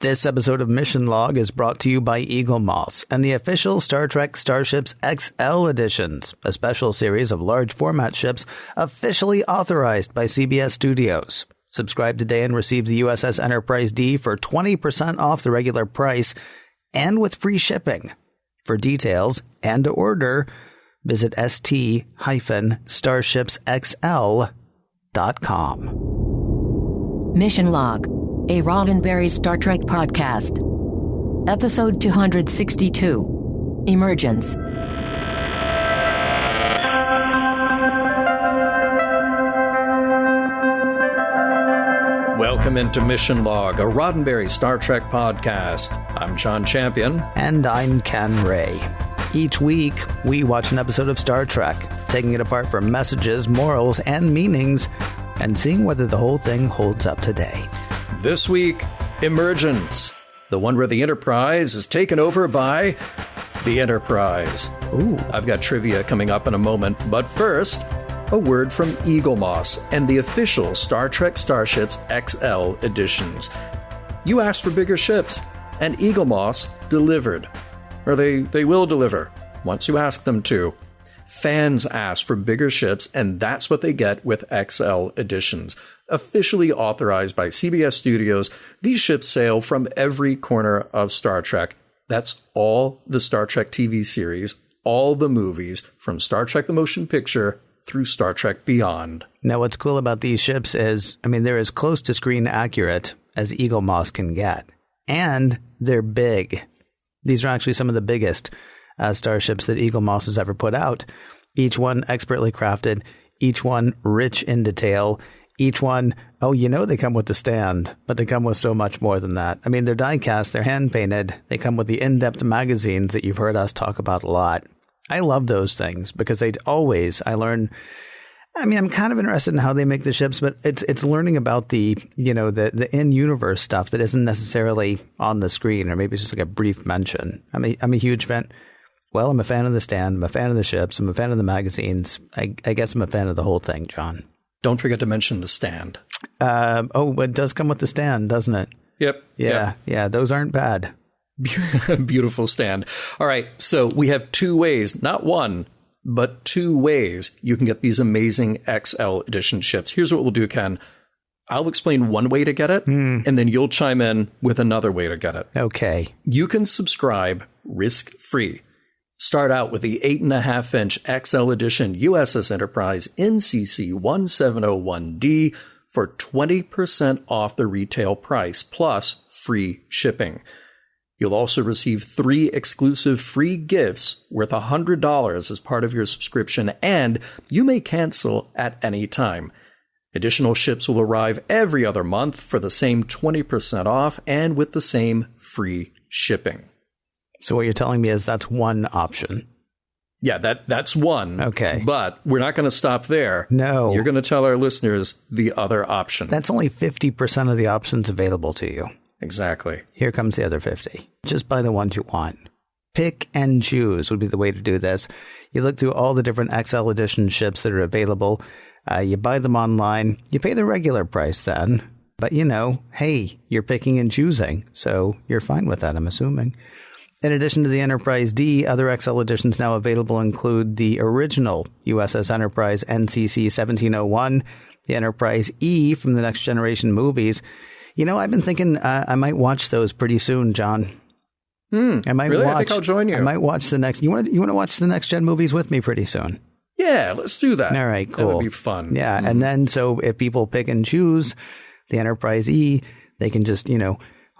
This episode of Mission Log is brought to you by Eagle Moss and the official Star Trek Starships XL editions, a special series of large format ships officially authorized by CBS Studios. Subscribe today and receive the USS Enterprise D for 20% off the regular price and with free shipping. For details and to order, visit st-starshipsxl.com. Mission Log, a Roddenberry Star Trek podcast. Episode 262, Emergence. Welcome into Mission Log, a Roddenberry Star Trek podcast. I'm John Champion. And I'm Ken Ray. Each week, we watch an episode of Star Trek, taking it apart for messages, morals, and meanings, and seeing whether the whole thing holds up today. This week, Emergence, the one where the Enterprise is taken over by the Enterprise. Ooh. I've got trivia coming up in a moment, but first, a word from Eagle Moss and the official Star Trek Starships XL editions. You asked for bigger ships, and Eagle Moss delivered. Or they will deliver, once you ask them to. Fans ask for bigger ships, and that's what they get with XL editions. Officially authorized by CBS Studios, these ships sail from every corner of Star Trek. That's all the Star Trek TV series, all the movies, from Star Trek the Motion Picture through Star Trek Beyond. Now, what's cool about these ships is, they're as close to screen accurate as Eagle Moss can get. And they're big. These are actually some of the biggest starships that Eagle Moss has ever put out. Each one expertly crafted, each one rich in detail, each one, they come with the stand, but they come with so much more than that. They're die-cast, they're hand-painted, they come with the in-depth magazines that you've heard us talk about a lot. I love those things because I'm kind of interested in how they make the ships, but it's learning about the in-universe stuff that isn't necessarily on the screen, or maybe it's just like a brief mention. I'm a huge fan. Well, I'm a fan of the stand, I'm a fan of the ships, I'm a fan of the magazines. I guess I'm a fan of the whole thing, John. Don't forget to mention the stand. It does come with the stand, doesn't it? Yep. Yeah, those aren't bad. Beautiful stand. All right, so we have two ways, not one, but two ways you can get these amazing XL edition ships. Here's what we'll do, Ken. I'll explain one way to get it, and then you'll chime in with another way to get it. Okay. You can subscribe risk-free. Start out with the 8.5-inch XL edition USS Enterprise NCC 1701D for 20% off the retail price, plus free shipping. You'll also receive 3 exclusive free gifts worth $100 as part of your subscription, and you may cancel at any time. Additional ships will arrive every other month for the same 20% off and with the same free shipping. So what you're telling me is that's one option. Yeah, that's one. Okay. But we're not going to stop there. No. You're going to tell our listeners the other option. That's only 50% of the options available to you. Exactly. Here comes the other 50. Just buy the ones you want. Pick and choose would be the way to do this. You look through all the different XL edition ships that are available. You buy them online. You pay the regular price then. But, hey, you're picking and choosing. So you're fine with that, I'm assuming. In addition to the Enterprise D, other XL editions now available include the original USS Enterprise NCC 1701, the Enterprise E from the Next Generation movies. I've been thinking I might watch those pretty soon, John. I think I'll join you. I might watch the next. You want to watch the Next Gen movies with me pretty soon? Yeah, let's do that. All right, cool. That would be fun. Yeah, and then so if people pick and choose the Enterprise E, they can just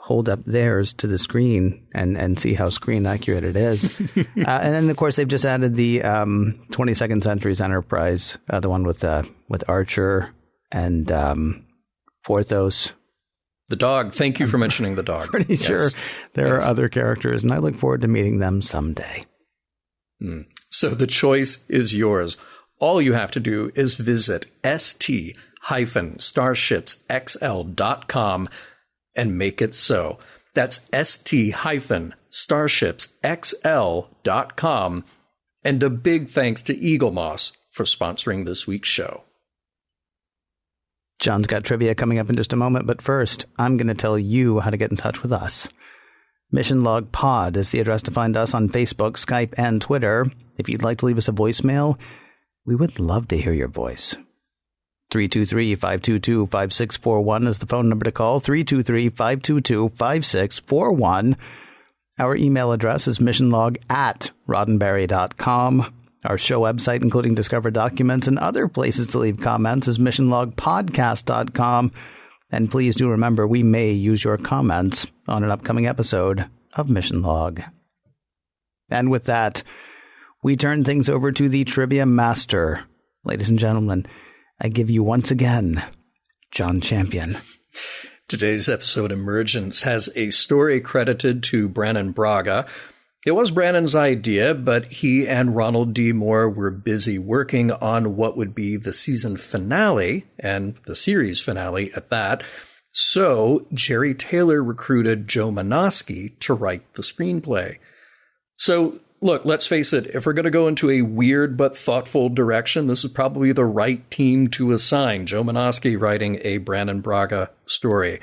hold up theirs to the screen and see how screen accurate it is. And then, of course, they've just added the 22nd Century's Enterprise, the one with Archer and Porthos. The dog. Thank you for mentioning the dog. Pretty sure there are other characters, and I look forward to meeting them someday. So the choice is yours. All you have to do is visit st-starshipsxl.com and make it so. That's st-starshipsxl.com. And a big thanks to Eagle Moss for sponsoring this week's show. John's got trivia coming up in just a moment, but first, I'm going to tell you how to get in touch with us. Mission Log Pod is the address to find us on Facebook, Skype, and Twitter. If you'd like to leave us a voicemail, we would love to hear your voice. 323-522-5641 is the phone number to call, 323-522-5641. Our email address is missionlog@roddenberry.com. Our show website, including Discover documents and other places to leave comments, is missionlogpodcast.com. And please do remember, we may use your comments on an upcoming episode of Mission Log. And with that, we turn things over to the Trivia Master. Ladies and gentlemen, I give you once again, John Champion. Today's episode, Emergence, has a story credited to Brannon Braga. It was Brannon's idea, but he and Ronald D. Moore were busy working on what would be the season finale, and the series finale at that. So Jerry Taylor recruited Joe Menosky to write the screenplay. So look, let's face it, if we're going to go into a weird but thoughtful direction, this is probably the right team to assign. Joe Menosky writing a Brannon Braga story.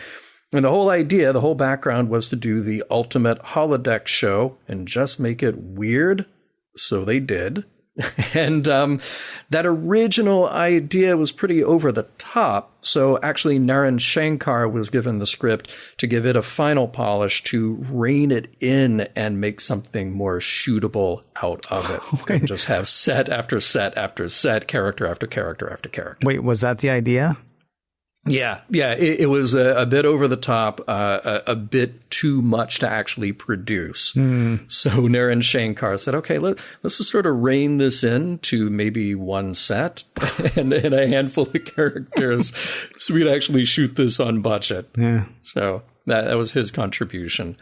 And the whole idea, the whole background was to do the ultimate holodeck show and just make it weird. So they did. And that original idea was pretty over the top. So actually, Naren Shankar was given the script to give it a final polish to rein it in and make something more shootable out of it. And just have set after set after set, character after character after character. Wait, was that the idea? Yeah. It was a bit over the top, a bit too much to actually produce. So Naren Shankar said, okay, let's just sort of rein this in to maybe one set and a handful of characters so we could actually shoot this on budget. Yeah. So that was his contribution.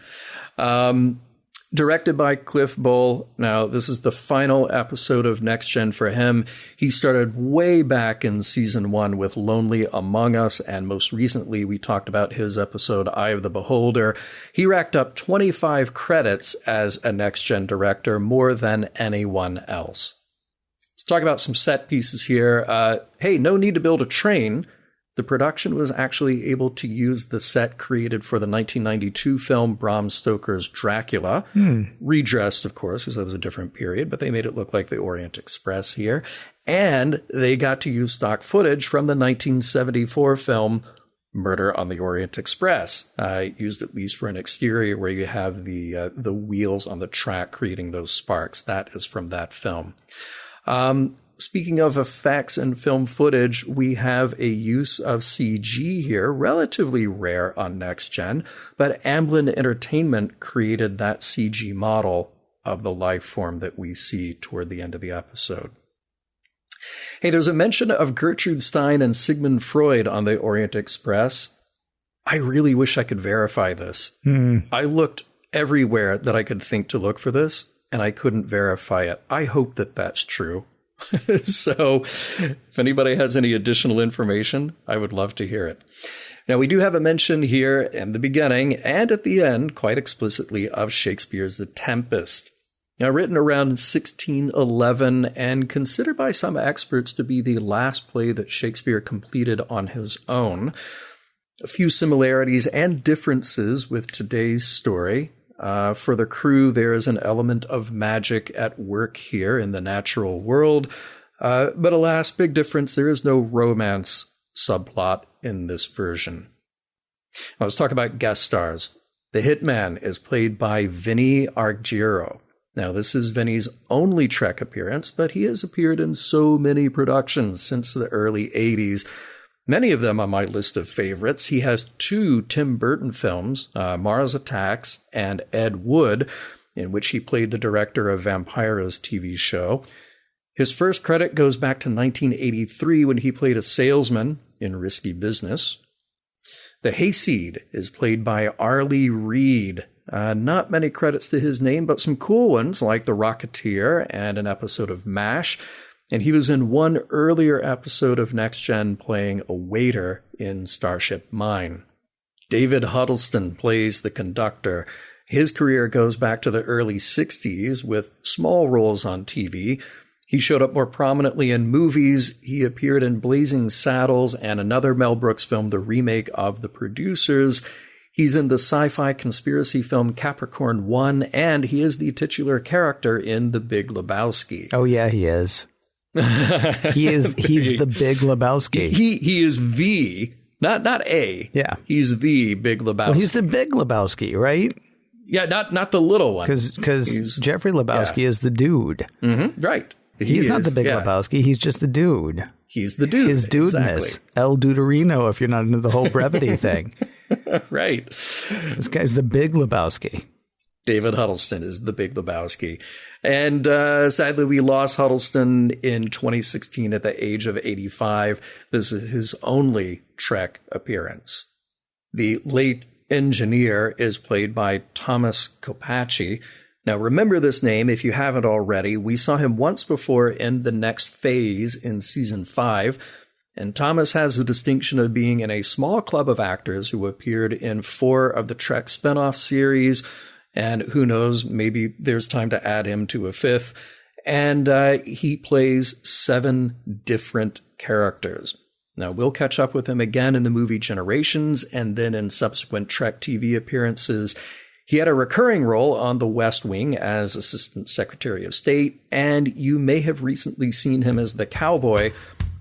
Directed by Cliff Bull. Now, this is the final episode of Next Gen for him. He started way back in season 1 with Lonely Among Us, and most recently we talked about his episode Eye of the Beholder. He racked up 25 credits as a Next Gen director, more than anyone else. Let's talk about some set pieces here. Hey, no need to build a train. The production was actually able to use the set created for the 1992 film Bram Stoker's Dracula. Redressed, of course, because it was a different period, but they made it look like the Orient Express here. And they got to use stock footage from the 1974 film Murder on the Orient Express, used at least for an exterior where you have the wheels on the track creating those sparks. That is from that film. Speaking of effects and film footage, we have a use of CG here, relatively rare on Next Gen, but Amblin Entertainment created that CG model of the life form that we see toward the end of the episode. Hey, there's a mention of Gertrude Stein and Sigmund Freud on the Orient Express. I really wish I could verify this. I looked everywhere that I could think to look for this, and I couldn't verify it. I hope that that's true. So if anybody has any additional information, I would love to hear it. Now, we do have a mention here in the beginning and at the end, quite explicitly, of Shakespeare's The Tempest. Now, written around 1611 and considered by some experts to be the last play that Shakespeare completed on his own. A few similarities and differences with today's story. For the crew, there is an element of magic at work here in the natural world. But alas, big difference, there is no romance subplot in this version. Now, let's talk about guest stars. The Hitman is played by Vinny Argiro. Now, this is Vinny's only Trek appearance, but he has appeared in so many productions since the early 80s. Many of them on my list of favorites. He has 2 Tim Burton films, Mars Attacks and Ed Wood, in which he played the director of Vampira's TV show. His first credit goes back to 1983 when he played a salesman in Risky Business. The Hayseed is played by Arlie Reed. Not many credits to his name, but some cool ones like The Rocketeer and an episode of MASH. And he was in one earlier episode of Next Gen playing a waiter in Starship Mine. David Huddleston plays the conductor. His career goes back to the early 60s with small roles on TV. He showed up more prominently in movies. He appeared in Blazing Saddles and another Mel Brooks film, the remake of The Producers. He's in the sci-fi conspiracy film Capricorn 1, and he is the titular character in The Big Lebowski. Oh, yeah, he is. He's the Big Lebowski. He is the, not a. Yeah. He's the Big Lebowski. Well, he's the Big Lebowski, right? Yeah, not the little one. Because Jeffrey Lebowski is the dude. Mm-hmm, right. He's not the Big Lebowski. He's just the dude. He's the dude. His dudeness. Exactly. El Duderino, if you're not into the whole brevity thing. Right. This guy's the Big Lebowski. David Huddleston is the Big Lebowski. And sadly, we lost Huddleston in 2016 at the age of 85. This is his only Trek appearance. The late engineer is played by Thomas Kopachi. Now, remember this name if you haven't already. We saw him once before in The Next Phase in season 5. And Thomas has the distinction of being in a small club of actors who appeared in 4 of the Trek spinoff series. And who knows, maybe there's time to add him to a 5th. And he plays 7 different characters. Now, we'll catch up with him again in the movie Generations and then in subsequent Trek TV appearances. He had a recurring role on The West Wing as Assistant Secretary of State, and you may have recently seen him as the cowboy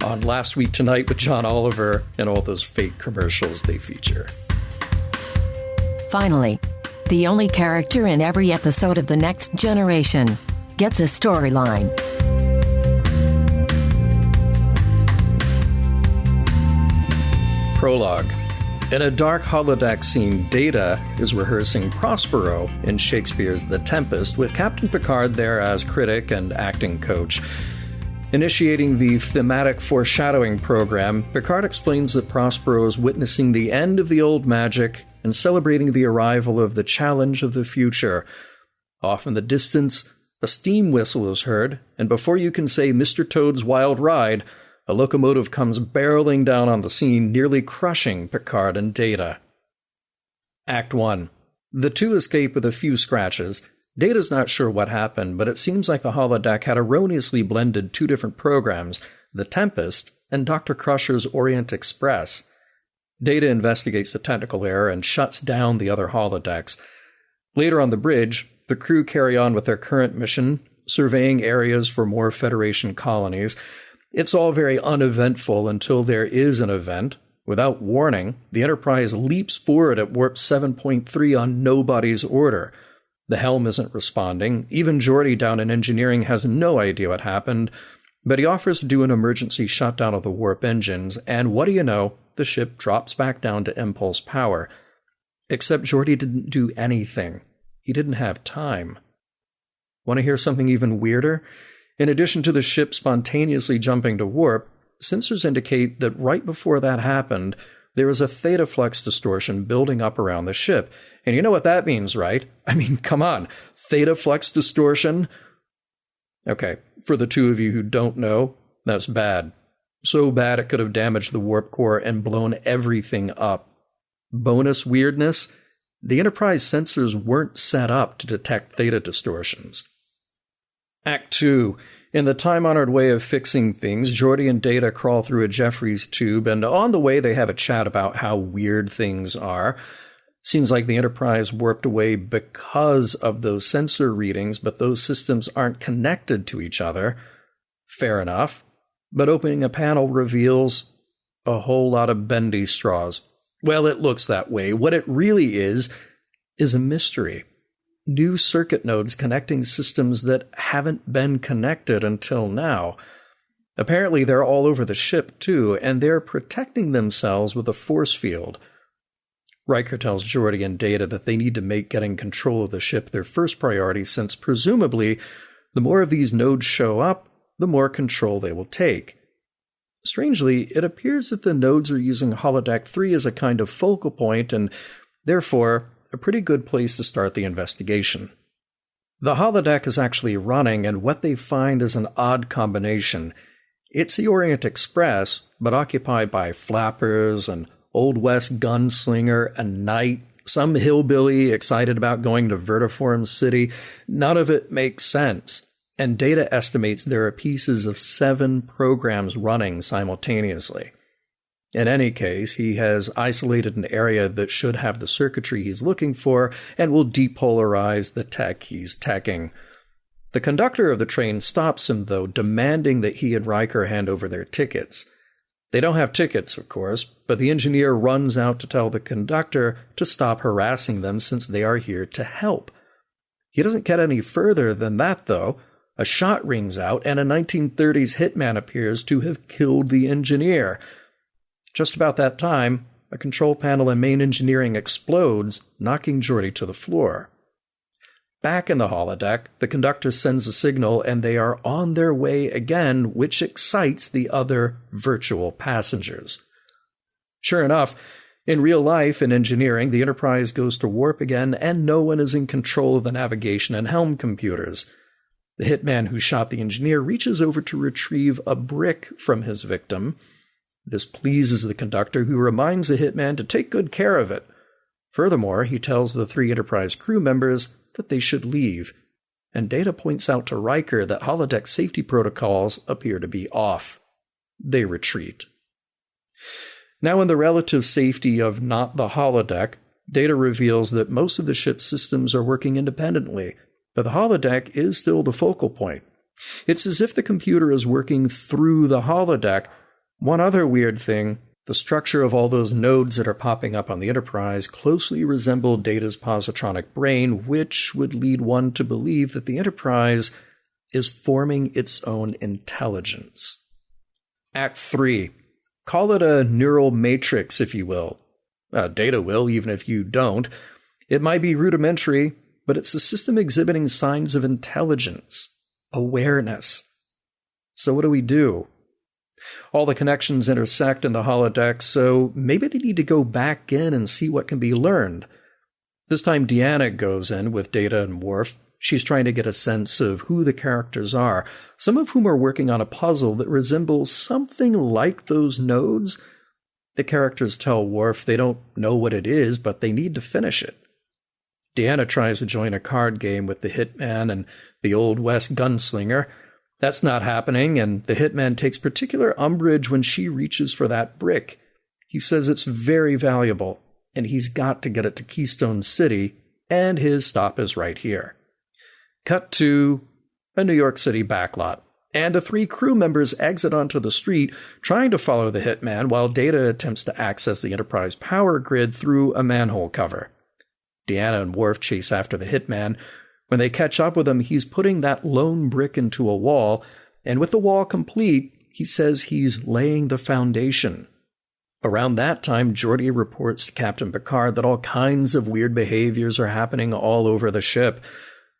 on Last Week Tonight with John Oliver and all those fake commercials they feature. Finally, the only character in every episode of The Next Generation gets a storyline. Prologue. In a dark holodeck scene, Data is rehearsing Prospero in Shakespeare's The Tempest, with Captain Picard there as critic and acting coach. Initiating the thematic foreshadowing program, Picard explains that Prospero is witnessing the end of the old magic and celebrating the arrival of the challenge of the future. Off in the distance, a steam whistle is heard, and before you can say Mr. Toad's Wild Ride, a locomotive comes barreling down on the scene, nearly crushing Picard and Data. Act 1. The two escape with a few scratches. Data's not sure what happened, but it seems like the holodeck had erroneously blended 2 different programs, The Tempest and Dr. Crusher's Orient Express. Data investigates the technical error and shuts down the other holodecks. Later on the bridge, the crew carry on with their current mission, surveying areas for more Federation colonies. It's all very uneventful until there is an event. Without warning, the Enterprise leaps forward at warp 7.3 on nobody's order. The helm isn't responding. Even Geordi down in engineering has no idea what happened, but he offers to do an emergency shutdown of the warp engines, and what do you know, the ship drops back down to impulse power. Except Geordi didn't do anything. He didn't have time. Want to hear something even weirder? In addition to the ship spontaneously jumping to warp, sensors indicate that right before that happened, there was a theta flux distortion building up around the ship. And you know what that means, right? I mean, come on. Theta flux distortion? Okay, for the 2 of you who don't know, that's bad. So bad it could have damaged the warp core and blown everything up. Bonus weirdness? The Enterprise sensors weren't set up to detect theta distortions. Act 2. In the time-honored way of fixing things, Geordi and Data crawl through a Jeffries tube, and on the way they have a chat about how weird things are. Seems like the Enterprise warped away because of those sensor readings, but those systems aren't connected to each other. Fair enough. But opening a panel reveals a whole lot of bendy straws. Well, it looks that way. What it really is a mystery. New circuit nodes connecting systems that haven't been connected until now. Apparently they're all over the ship too, and they're protecting themselves with a force field. Riker tells Geordi and Data that they need to make getting control of the ship their first priority, since presumably the more of these nodes show up, the more control they will take. Strangely, it appears that the nodes are using Holodeck 3 as a kind of focal point, and therefore a pretty good place to start the investigation. The holodeck is actually running, and what they find is an odd combination. It's the Orient Express, but occupied by flappers, an Old West gunslinger, a knight, some hillbilly excited about going to Vertiform City. None of it makes sense. and Data estimates there are pieces of 7 programs running simultaneously. In any case, he has isolated an area that should have the circuitry he's looking for and will depolarize the tech he's teching. The conductor of the train stops him, though, demanding that he and Riker hand over their tickets. They don't have tickets, of course, but the engineer runs out to tell the conductor to stop harassing them since they are here to help. He doesn't get any further than that, though. A shot rings out, and a 1930s hitman appears to have killed the engineer. Just about that time, a control panel in main engineering explodes, knocking Geordi to the floor. Back in the holodeck, the conductor sends a signal and they are on their way again, which excites the other virtual passengers. Sure enough, in real life, in engineering, the Enterprise goes to warp again and no one is in control of the navigation and helm computers. The hitman who shot the engineer reaches over to retrieve a brick from his victim. This pleases the conductor, who reminds the hitman to take good care of it. Furthermore, he tells the 3 Enterprise crew members that they should leave, and Data points out to Riker that holodeck safety protocols appear to be off. They retreat. Now, in the relative safety of not the holodeck, Data reveals that most of the ship's systems are working independently, but the holodeck is still the focal point. It's as if the computer is working through the holodeck. One other weird thing, the structure of all those nodes that are popping up on the Enterprise closely resemble Data's positronic brain, which would lead one to believe that the Enterprise is forming its own intelligence. Act 3. Call it a neural matrix, if you will. Data will, even if you don't. It might be rudimentary, but it's a system exhibiting signs of intelligence, awareness. So what do? All the connections intersect in the holodeck, so maybe they need to go back in and see what can be learned. This time Deanna goes in with Data and Worf. She's trying to get a sense of who the characters are, some of whom are working on a puzzle that resembles something like those nodes. The characters tell Worf they don't know what it is, but they need to finish it. Deanna tries to join a card game with the hitman and the Old West gunslinger. That's not happening, and the hitman takes particular umbrage when she reaches for that brick. He says it's very valuable, and he's got to get it to Keystone City, and his stop is right here. Cut to a New York City backlot, and the 3 crew members exit onto the street, trying to follow the hitman while Data attempts to access the Enterprise power grid through a manhole cover. Deanna and Worf chase after the hitman. When they catch up with him, he's putting that lone brick into a wall, and with the wall complete, he says he's laying the foundation. Around that time, Geordi reports to Captain Picard that all kinds of weird behaviors are happening all over the ship.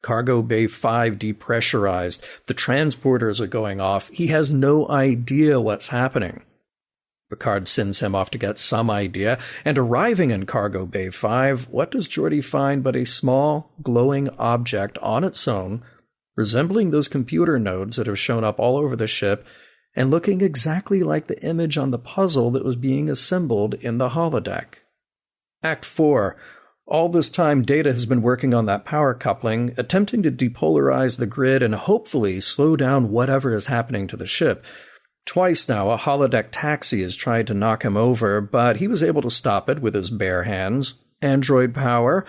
Cargo Bay 5 depressurized. The transporters are going off. He has no idea what's happening. Picard sends him off to get some idea, and arriving in Cargo Bay 5, what does Geordi find but a small, glowing object on its own, resembling those computer nodes that have shown up all over the ship, and looking exactly like the image on the puzzle that was being assembled in the holodeck. Act 4. All this time, Data has been working on that power coupling, attempting to depolarize the grid and hopefully slow down whatever is happening to the ship. Twice now, a holodeck taxi has tried to knock him over, but he was able to stop it with his bare hands, android power,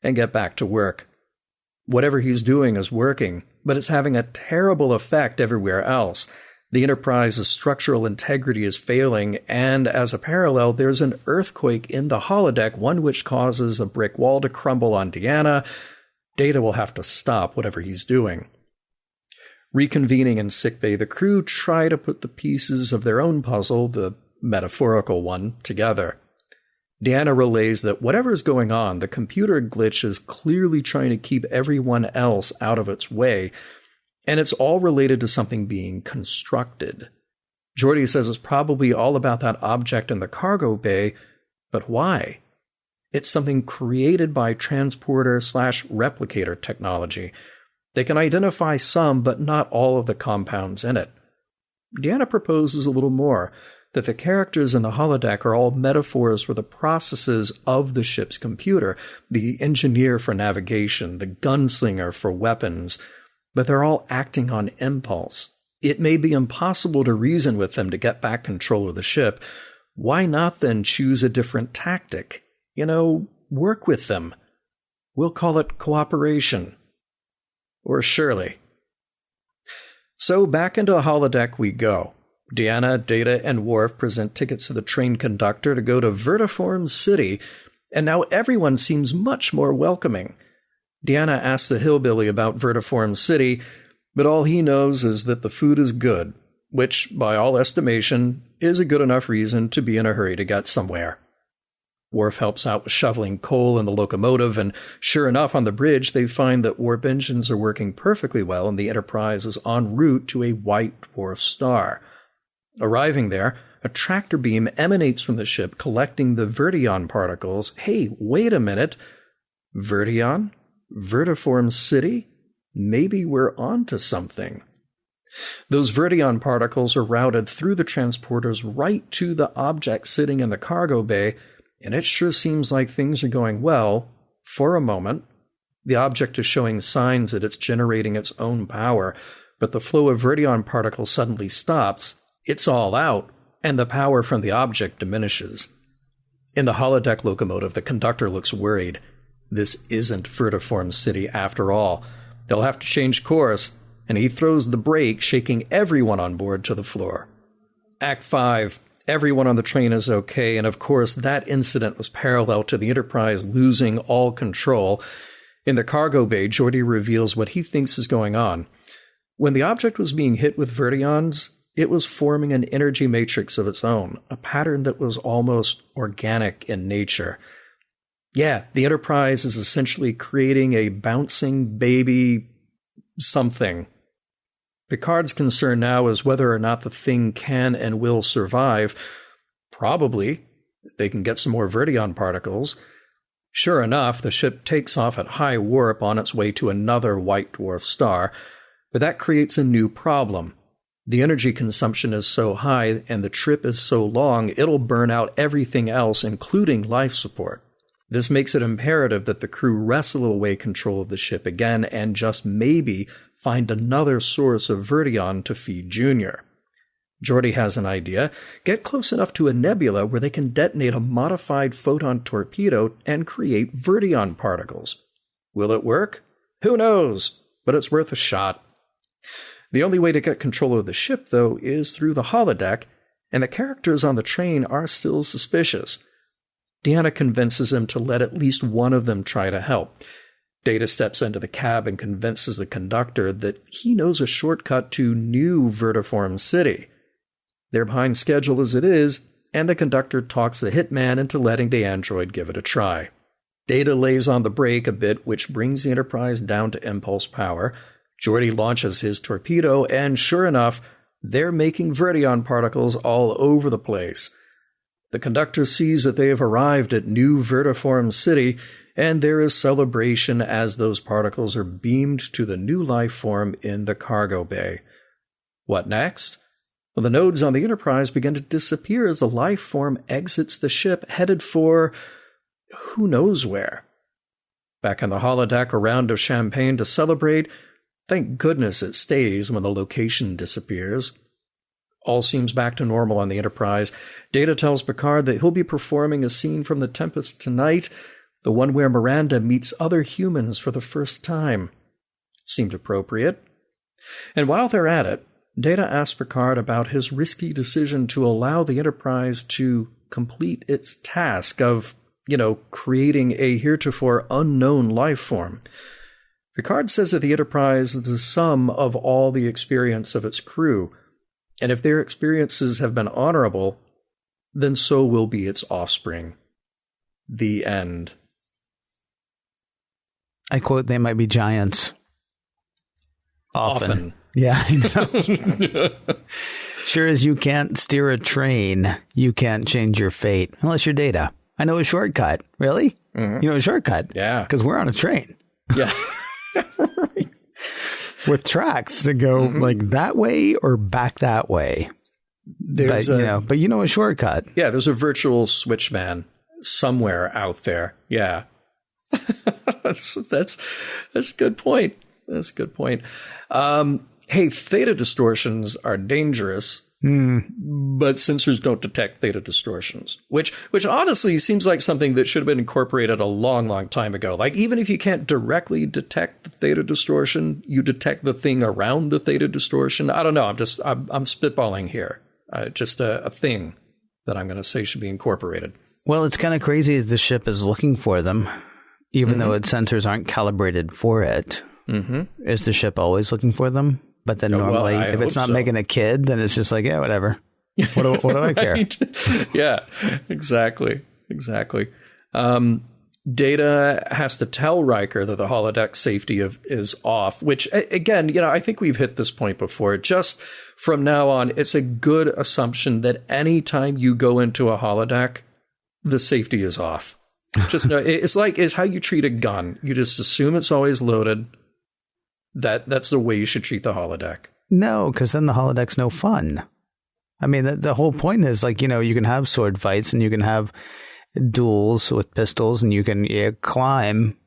and get back to work. Whatever he's doing is working, but it's having a terrible effect everywhere else. The Enterprise's structural integrity is failing, and as a parallel, there's an earthquake in the holodeck, one which causes a brick wall to crumble on Deanna. Data will have to stop whatever he's doing. Reconvening in sickbay, the crew try to put the pieces of their own puzzle, the metaphorical one, together. Deanna relays that whatever is going on, the computer glitch is clearly trying to keep everyone else out of its way, and it's all related to something being constructed. Geordi says it's probably all about that object in the cargo bay, but why? It's something created by transporter/replicator technology. They can identify some, but not all of the compounds in it. Deanna proposes a little more, that the characters in the holodeck are all metaphors for the processes of the ship's computer, the engineer for navigation, the gunslinger for weapons. but they're all acting on impulse. It may be impossible to reason with them to get back control of the ship. Why not then choose a different tactic? Work with them. We'll call it cooperation. Or surely. So back into the holodeck we go. Deanna, Data, and Worf present tickets to the train conductor to go to Vertiform City, and now everyone seems much more welcoming. Deanna asks the hillbilly about Vertiform City, but all he knows is that the food is good, which, by all estimation, is a good enough reason to be in a hurry to get somewhere. Worf helps out with shoveling coal in the locomotive, and sure enough, on the bridge, they find that warp engines are working perfectly well and the Enterprise is en route to a white dwarf star. Arriving there, a tractor beam emanates from the ship, collecting the Vertion particles. Hey, wait a minute. Vertion? Vertiform City? Maybe we're onto something. Those Vertion particles are routed through the transporters right to the object sitting in the cargo bay, and it sure seems like things are going well for a moment. The object is showing signs that it's generating its own power, but the flow of Vertion particles suddenly stops. It's all out, and the power from the object diminishes. In the holodeck locomotive, the conductor looks worried. This isn't Vertiform City after all. They'll have to change course, and he throws the brake, shaking everyone on board to the floor. Act 5. Everyone on the train is okay, and of course that incident was parallel to the Enterprise losing all control. In the cargo bay, Geordi reveals what he thinks is going on. When the object was being hit with Vertions, it was forming an energy matrix of its own, a pattern that was almost organic in nature. Yeah, the Enterprise is essentially creating a bouncing baby something. Picard's concern now is whether or not the thing can and will survive. Probably, if they can get some more Vertion particles. Sure enough, the ship takes off at high warp on its way to another white dwarf star, but that creates a new problem. The energy consumption is so high and the trip is so long, it'll burn out everything else, including life support. This makes it imperative that the crew wrestle away control of the ship again and just maybe find another source of Vertion to feed Junior. Geordi has an idea. Get close enough to a nebula where they can detonate a modified photon torpedo and create Vertion particles. Will it work? Who knows? But it's worth a shot. The only way to get control of the ship, though, is through the holodeck, and the characters on the train are still suspicious. Deanna convinces him to let at least one of them try to help. Data steps into the cab and convinces the conductor that he knows a shortcut to new Vertiform City. They're behind schedule as it is, and the conductor talks the hitman into letting the android give it a try. Data lays on the brake a bit, which brings the Enterprise down to impulse power. Geordi launches his torpedo, and sure enough, they're making Vertion particles all over the place. The conductor sees that they have arrived at new Vertiform City, and there is celebration as those particles are beamed to the new life form in the cargo bay. What next? Well, the nodes on the Enterprise begin to disappear as the life form exits the ship, headed for who knows where. Back on the holodeck, a round of champagne to celebrate. Thank goodness it stays when the location disappears. All seems back to normal on the Enterprise. Data tells Picard that he'll be performing a scene from The Tempest tonight, the one where Miranda meets other humans for the first time. Seemed appropriate. And while they're at it, Data asks Picard about his risky decision to allow the Enterprise to complete its task of, creating a heretofore unknown life form. Picard says that the Enterprise is the sum of all the experience of its crew, and if their experiences have been honorable, then so will be its offspring. The end. I quote, they might be giants. Often. Yeah, I know. Sure as you can't steer a train, you can't change your fate. Unless you're Data. I know a shortcut. Really? Mm-hmm. You know a shortcut? Yeah. Because we're on a train. Yeah. With tracks that go like that way or back that way. But you know a shortcut. Yeah, there's a virtual switchman somewhere out there. Yeah. That's a good point. That's a good point. Hey, theta distortions are dangerous. But sensors don't detect theta distortions, which honestly seems like something that should have been incorporated a long, long time ago. Like, even if you can't directly detect the theta distortion, you detect the thing around the theta distortion. I don't know. I'm spitballing here. Just a thing that I'm going to say should be incorporated. Well, it's kind of crazy that the ship is looking for them, even though its sensors aren't calibrated for it. Is the ship always looking for them? But then normally, if it's not making a kid, then it's just like, yeah, whatever. What do I care? Yeah, exactly. Data has to tell Riker that the holodeck safety is off, which, again, I think we've hit this point before. Just from now on, it's a good assumption that anytime you go into a holodeck, the safety is off. Just know, it's how you treat a gun. You just assume it's always loaded. That's the way you should treat the holodeck. No, because then the holodeck's no fun. I mean, the whole point is, like, you can have sword fights and you can have duels with pistols and you can climb,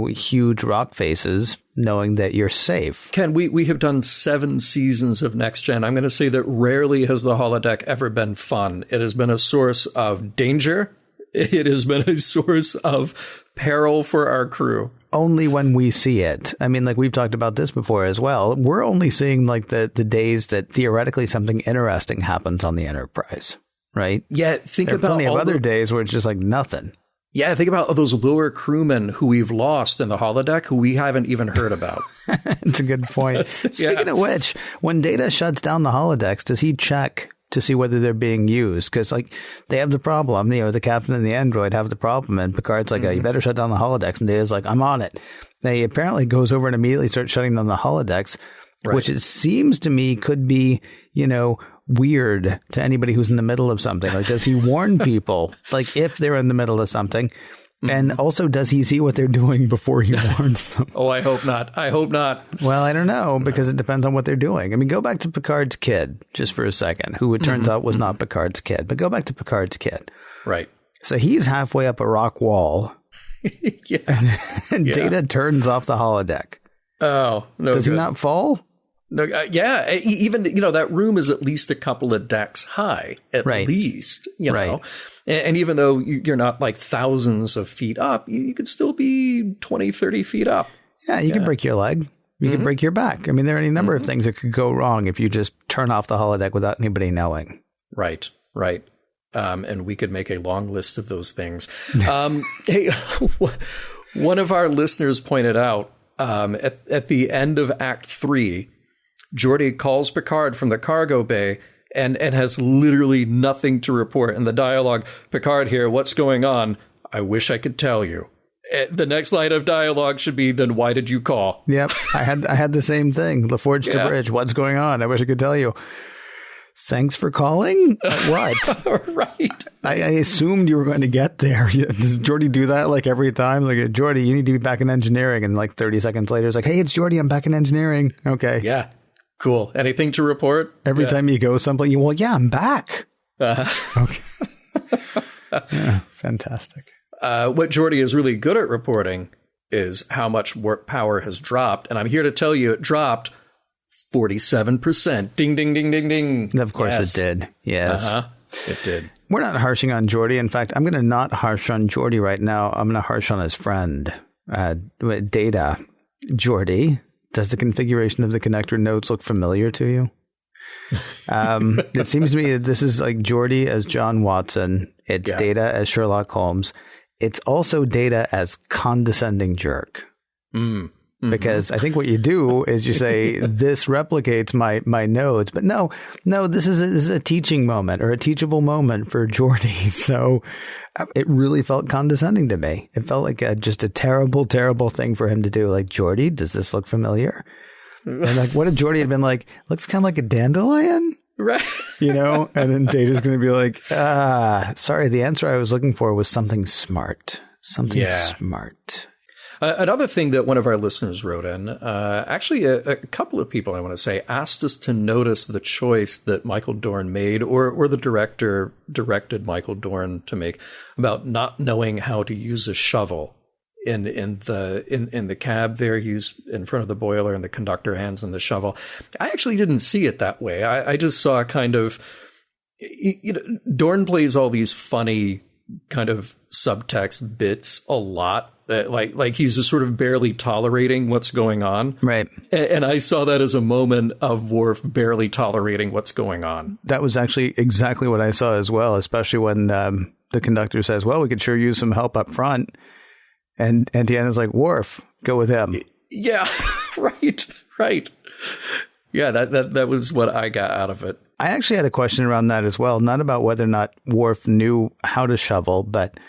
huge rock faces knowing that you're safe. Ken, we have done 7 seasons of Next Gen. I'm going to say that rarely has the holodeck ever been fun. It has been a source of danger. It has been a source of peril for our crew. Only when we see it. I mean, like, we've talked about this before as well. We're only seeing, like, the days that theoretically something interesting happens on the Enterprise, right? Yeah, there are plenty of other days where it's just like nothing. Yeah, think about those lower crewmen who we've lost in the holodeck who we haven't even heard about. It's a good point. Speaking of which, when Data shuts down the holodecks, does he check to see whether they're being used? Because, like, they have the problem, the captain and the android have the problem, and Picard's like, you better shut down the holodecks, and Data's like, I'm on it. They apparently goes over and immediately starts shutting down the holodecks, which it seems to me could be, weird to anybody who's in the middle of something. Like, does he warn people, like, if they're in the middle of something? And also, does he see what they're doing before he warns them? Oh, I hope not. Well, I don't know, because it depends on what they're doing. I mean, go back to Picard's kid just for a second, who it turns out was not Picard's kid. But go back to Picard's kid. Right. So he's halfway up a rock wall. And Data turns off the holodeck. Oh, no. Does he not fall? No, even, that room is at least a couple of decks high, at least, know. And even though you're not like thousands of feet up, you could still be 20, 30 feet up. Yeah, you can break your leg. You can break your back. I mean, there are any number of things that could go wrong if you just turn off the holodeck without anybody knowing. Right. And we could make a long list of those things. Hey, one of our listeners pointed out at the end of Act 3, Geordi calls Picard from the cargo bay and has literally nothing to report in the dialogue. Picard here, what's going on? I wish I could tell you. The next line of dialogue should be, then why did you call? Yep, I had the same thing. LaForge to Bridge, what's going on? I wish I could tell you. Thanks for calling? What? Right. I assumed you were going to get there. Does Geordi do that like every time? Like, Geordi, you need to be back in engineering. And like 30 seconds later, it's like, hey, it's Geordi. I'm back in engineering. Okay. Yeah. Cool. Anything to report? Every time you go someplace, I'm back. Okay. Yeah, fantastic. What Geordi is really good at reporting is how much warp power has dropped. And I'm here to tell you it dropped 47%. Ding, ding, ding, ding, ding. Of course it did. Yes. It did. We're not harshing on Geordi. In fact, I'm going to not harsh on Geordi right now. I'm going to harsh on his friend, Data. Geordi, does the configuration of the connector nodes look familiar to you? It seems to me that this is like Geordi as John Watson. It's Data as Sherlock Holmes. It's also Data as condescending jerk. Because I think what you do is you say, this replicates my nodes. But no, this is a teaching moment or a teachable moment for Geordi. So it really felt condescending to me. It felt like just a terrible, terrible thing for him to do. Like, Geordi, does this look familiar? And like, what if Geordi had been like, looks kind of like a dandelion? Right. And then Data's going to be like, sorry, the answer I was looking for was something smart. Something smart. Another thing that one of our listeners wrote in, actually a couple of people, I want to say, asked us to notice the choice that Michael Dorn made, or the director directed Michael Dorn to make, about not knowing how to use a shovel in the cab there. He's in front of the boiler and the conductor hands him the shovel. I actually didn't see it that way. I just saw kind of, Dorn plays all these funny kind of subtext bits a lot. Like he's just sort of barely tolerating what's going on. Right. And I saw that as a moment of Worf barely tolerating what's going on. That was actually exactly what I saw as well, especially when the conductor says, well, we could sure use some help up front. And Deanna's like, Worf, go with him. Yeah, right. Yeah, that was what I got out of it. I actually had a question around that as well, not about whether or not Worf knew how to shovel, but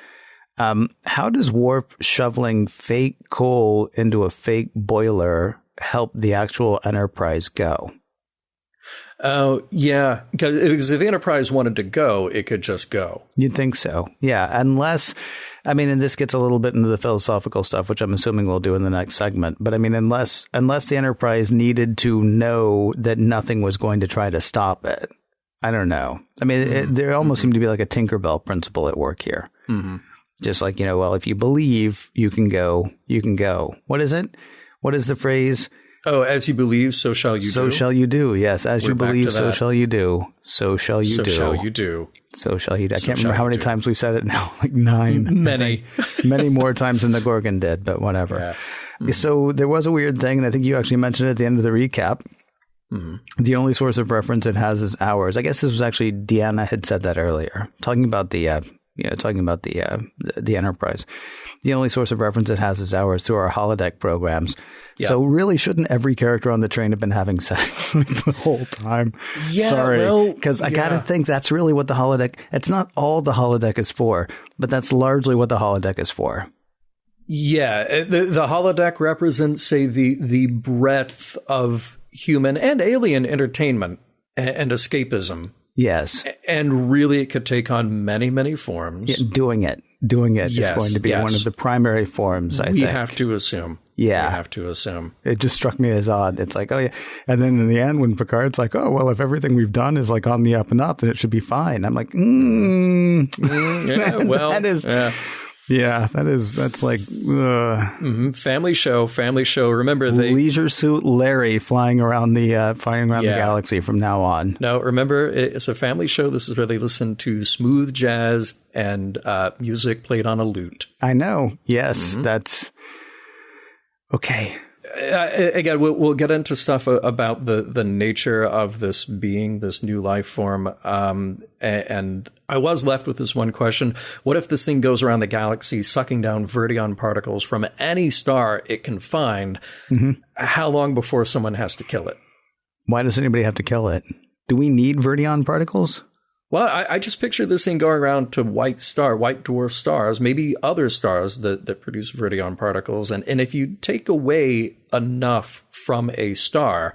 how does Worf shoveling fake coal into a fake boiler help the actual Enterprise go? Oh, yeah, because if the Enterprise wanted to go, it could just go. You'd think so. Yeah, unless, I mean, and this gets a little bit into the philosophical stuff, which I'm assuming we'll do in the next segment. But I mean, unless the Enterprise needed to know that nothing was going to try to stop it. I don't know. I mean, there almost seemed to be like a Tinkerbell principle at work here. Mm-hmm. Just like, well, if you believe, you can go. What is it? What is the phrase? Oh, as you believe, so shall you do. So shall you do. Yes, as you believe, so shall you do. So shall you do. So shall you do. So shall you do. I can't remember how many times we've said it now. Like 9. Many. Many more times than the Gorgon did, but whatever. Yeah. Mm-hmm. So there was a weird thing, and I think you actually mentioned it at the end of the recap. Mm-hmm. The only source of reference it has is ours. I guess this was actually Deanna had said that earlier, talking about the Enterprise. The only source of reference it has is ours through our holodeck programs. Yeah. So really, shouldn't every character on the train have been having sex the whole time? Yeah, sorry, because I got to think that's really what the holodeck. It's not all the holodeck is for, but that's largely what the holodeck is for. Yeah, the holodeck represents, say, the breadth of human and alien entertainment and escapism. Yes. And really, it could take on many, many forms. Yeah, doing it is going to be one of the primary forms, I think. We have to assume. Yeah. We have to assume. It just struck me as odd. It's like, oh, yeah. And then in the end, when Picard's like, oh, well, if everything we've done is like on the up and up, then it should be fine. I'm like, yeah, well, that is... Yeah. Yeah, that's like family show. Remember, Leisure Suit Larry flying around the galaxy from now on. No, remember, it's a family show. This is where they listen to smooth jazz and music played on a lute. I know. Yes, that's okay. Again, we'll get into stuff about the nature of this being, this new life form. And I was left with this one question. What if this thing goes around the galaxy sucking down Verdion particles from any star it can find? Mm-hmm. How long before someone has to kill it? Why does anybody have to kill it? Do we need Verdion particles? Well, I just picture this thing going around to white dwarf stars, maybe other stars that produce Verdion particles. And if you take away enough from a star,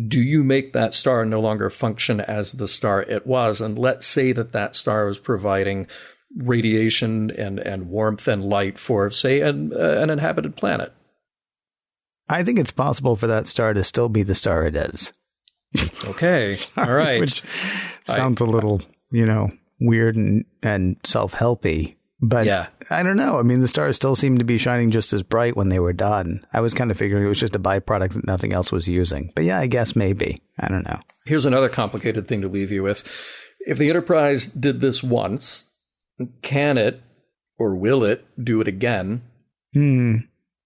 do you make that star no longer function as the star it was? And let's say that star was providing radiation and warmth and light for, say, an inhabited planet. I think it's possible for that star to still be the star it is. Okay. All right. Which sounds a little, weird and self-helpy. But yeah. I don't know. I mean, the stars still seem to be shining just as bright when they were done. I was kind of figuring it was just a byproduct that nothing else was using. But yeah, I guess maybe. I don't know. Here's another complicated thing to leave you with. If the Enterprise did this once, can it or will it do it again? And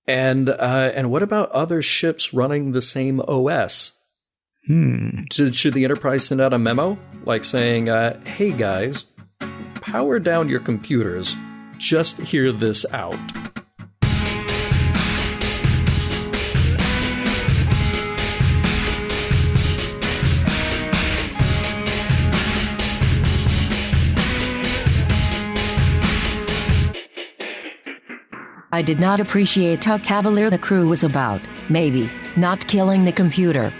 what about other ships running the same OS? Should the Enterprise send out a memo like saying, hey guys, power down your computers, just hear this out? I did not appreciate how cavalier the crew was about, maybe, not killing the computer.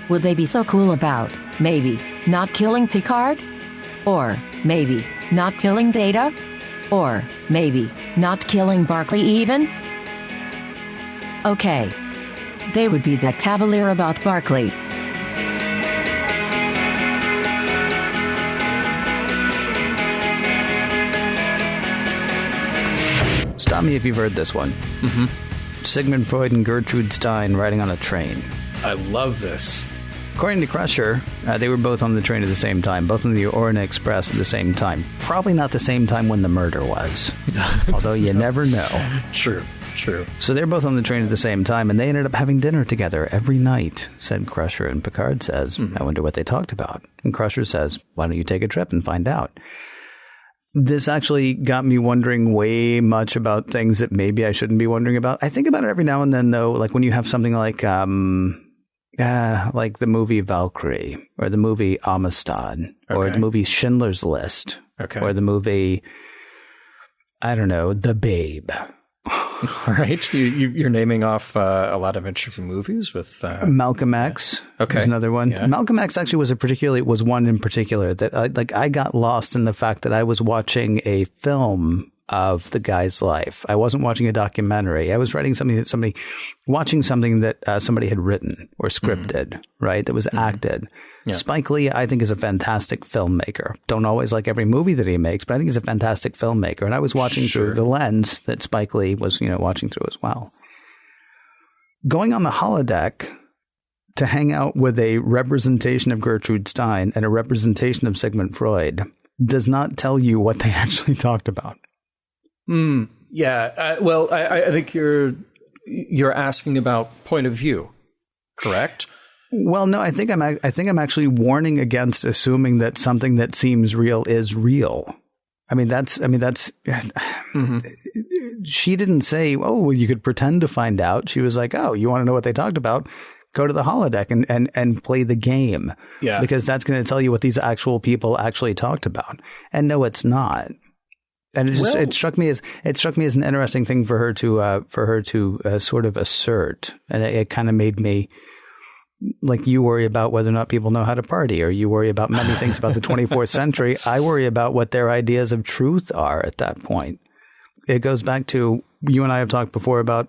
Would they be so cool about, maybe, not killing Picard? Or, maybe, not killing Data? Or, maybe, not killing Barclay even? Okay. They would be that cavalier about Barclay. Stop me if you've heard this one. Mm-hmm. Sigmund Freud and Gertrude Stein riding on a train. I love this. According to Crusher, they were both on the train at the same time, both on the Orient Express at the same time. Probably not the same time when the murder was, although you never know. True. So they're both on the train at the same time, and they ended up having dinner together every night, said Crusher. And Picard says, I wonder what they talked about. And Crusher says, why don't you take a trip and find out? This actually got me wondering way much about things that maybe I shouldn't be wondering about. I think about it every now and then, though, like when you have something like the movie Valkyrie, or the movie Amistad, or the movie Schindler's List, or the movie, I don't know, The Babe. All right. You're naming off a lot of interesting movies with Malcolm X. Okay, another one. Yeah. Malcolm X actually was one in particular that I got lost in the fact that I was watching a film of the guy's life. I wasn't watching a documentary. I was watching something that somebody had written or scripted, right? That was acted. Yeah. Spike Lee, I think, is a fantastic filmmaker. Don't always like every movie that he makes, but I think he's a fantastic filmmaker. And I was watching through the lens that Spike Lee was, watching through as well. Going on the holodeck to hang out with a representation of Gertrude Stein and a representation of Sigmund Freud does not tell you what they actually talked about. Yeah. Well, I think you're asking about point of view, correct? Well, no, I think I'm actually warning against assuming that something that seems real is real. That's she didn't say, oh, well, you could pretend to find out. She was like, oh, you want to know what they talked about? Go to the holodeck and play the game. Yeah. Because that's going to tell you what these actual people actually talked about. And no, it's not. And it struck me as an interesting thing for her to sort of assert. And it kind of made me, like, you worry about whether or not people know how to party, or you worry about many things about the 24th century. I worry about what their ideas of truth are at that point. It goes back to, you and I have talked before about,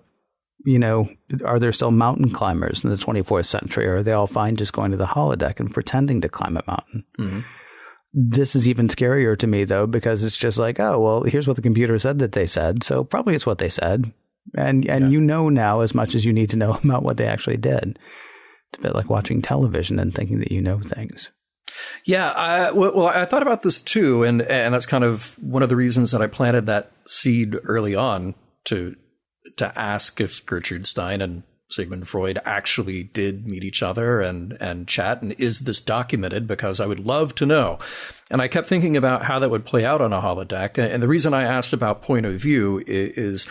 are there still mountain climbers in the 24th century, or are they all fine just going to the holodeck and pretending to climb a mountain? Mm-hmm. This is even scarier to me, though, because it's just like, oh, well, here's what the computer said that they said, so probably it's what they said. And you know now as much as you need to know about what they actually did. It's a bit like watching television and thinking that you know things. Yeah, I thought about this too, and that's kind of one of the reasons that I planted that seed early on to ask if Gertrude Stein and Sigmund Freud actually did meet each other and chat, and is this documented? Because I would love to know. And I kept thinking about how that would play out on a holodeck, and the reason I asked about point of view is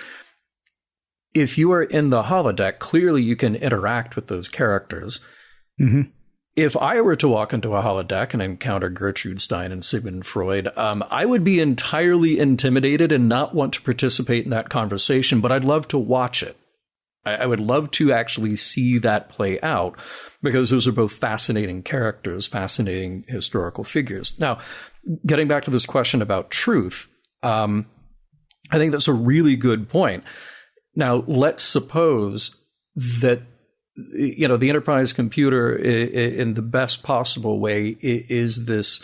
if you are in the holodeck, clearly you can interact with those characters. Mm-hmm. If I were to walk into a holodeck and encounter Gertrude Stein and Sigmund Freud, I would be entirely intimidated and not want to participate in that conversation, but I'd love to watch it. I would love to actually see that play out, because those are both fascinating characters, fascinating historical figures. Now, getting back to this question about truth, I think that's a really good point. Now, let's suppose that, the Enterprise computer in the best possible way is this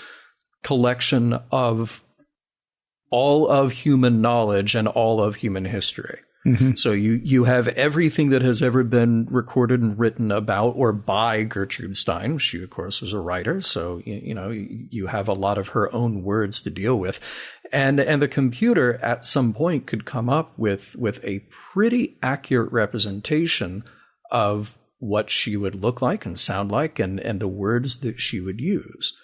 collection of all of human knowledge and all of human history. Mm-hmm. So you have everything that has ever been recorded and written about or by Gertrude Stein. She, of course, was a writer. So, you have a lot of her own words to deal with. And the computer at some point could come up with a pretty accurate representation of what she would look like and sound like, and the words that she would use,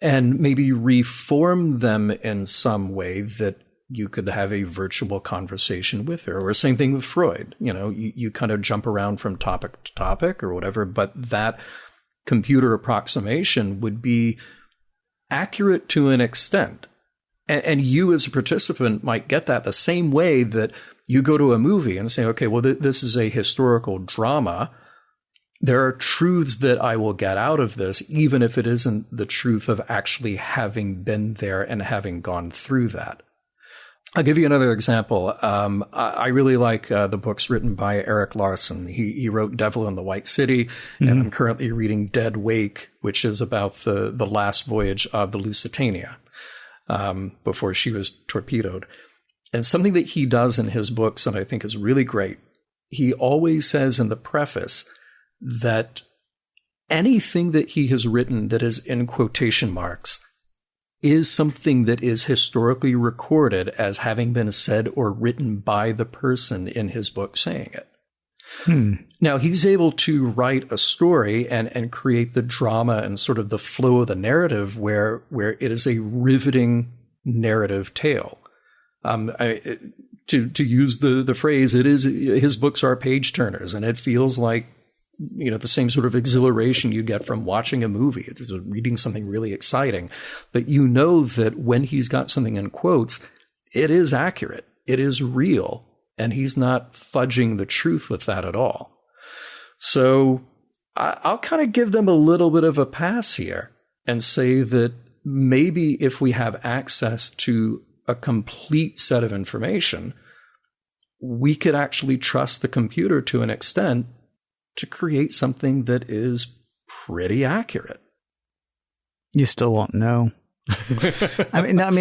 and maybe reform them in some way that you could have a virtual conversation with her. Or same thing with Freud. You kind of jump around from topic to topic or whatever, but that computer approximation would be accurate to an extent. And you as a participant might get that the same way that you go to a movie and say, okay, well, this is a historical drama. There are truths that I will get out of this, even if it isn't the truth of actually having been there and having gone through that. I'll give you another example. I really like the books written by Eric Larson. He wrote Devil in the White City, and I'm currently reading Dead Wake, which is about the last voyage of the Lusitania before she was torpedoed. And something that he does in his books, and I think is really great, he always says in the preface that anything that he has written that is in quotation marks is something that is historically recorded as having been said or written by the person in his book saying it. Now, he's able to write a story and create the drama and sort of the flow of the narrative where it is a riveting narrative tale. To use the phrase, his books are page turners, and it feels like, the same sort of exhilaration you get from watching a movie. It's reading something really exciting, but that when he's got something in quotes, it is accurate, it is real, and he's not fudging the truth with that at all. So I'll kind of give them a little bit of a pass here and say that maybe if we have access to a complete set of information, we could actually trust the computer to an extent to create something that is pretty accurate. You still won't know. I don't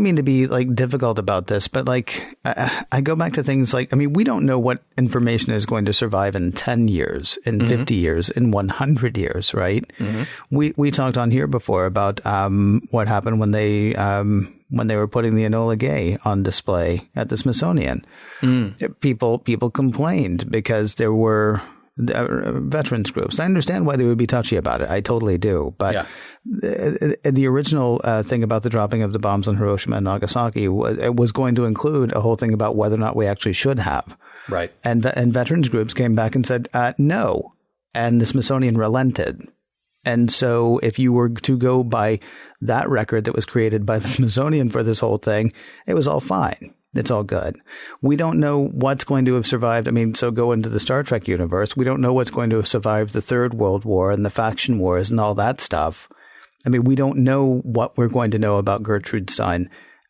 mean to be like difficult about this, but like I go back to things like, we don't know what information is going to survive in 10 years, in 50 years, in 100 years, right? We talked on here before about what happened when they were putting the Enola Gay on display at the Smithsonian. People complained because there were veterans groups. I understand why they would be touchy about it. I totally do. But the original thing about the dropping of the bombs on Hiroshima and Nagasaki was going to include a whole thing about whether or not we actually should have. Right. And veterans groups came back and said, no. And the Smithsonian relented. And so if you were to go by that record that was created by the Smithsonian for this whole thing, it was all fine. It's all good. We don't know what's going to have survived. So go into the Star Trek universe. We don't know what's going to have survived the Third World War and the faction wars and all that stuff. We don't know what we're going to know about Gertrude Stein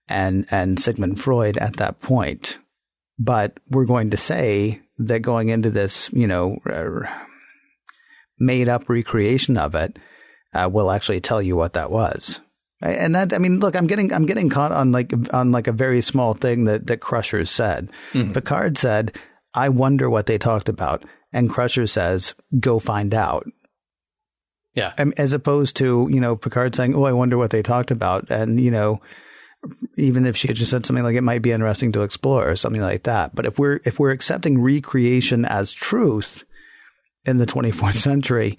and Sigmund Freud at that point. But we're going to say that going into this, made up recreation of it will actually tell you what that was. And that, look, I'm getting caught on a very small thing that Crusher said. Picard said, "I wonder what they talked about," and Crusher says, "Go find out." Yeah. As opposed to Picard saying, "Oh, I wonder what they talked about," and even if she had just said something like, "It might be interesting to explore," or something like that. But if we're accepting recreation as truth in the 24th century,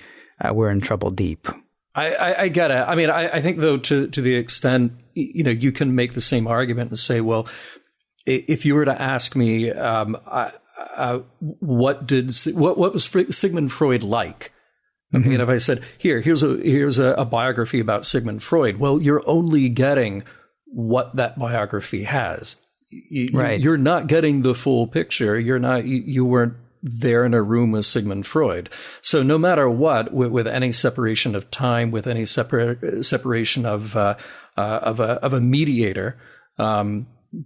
we're in trouble deep. I get it. I think, though, to the extent, you can make the same argument and say, well, if you were to ask me, what was Sigmund Freud like? Okay, and if I said, here's a biography about Sigmund Freud, well, you're only getting what that biography has. Right. You're not getting the full picture. You weren't there in a room with Sigmund Freud. So no matter what, with any separation of time, with any separation of a mediator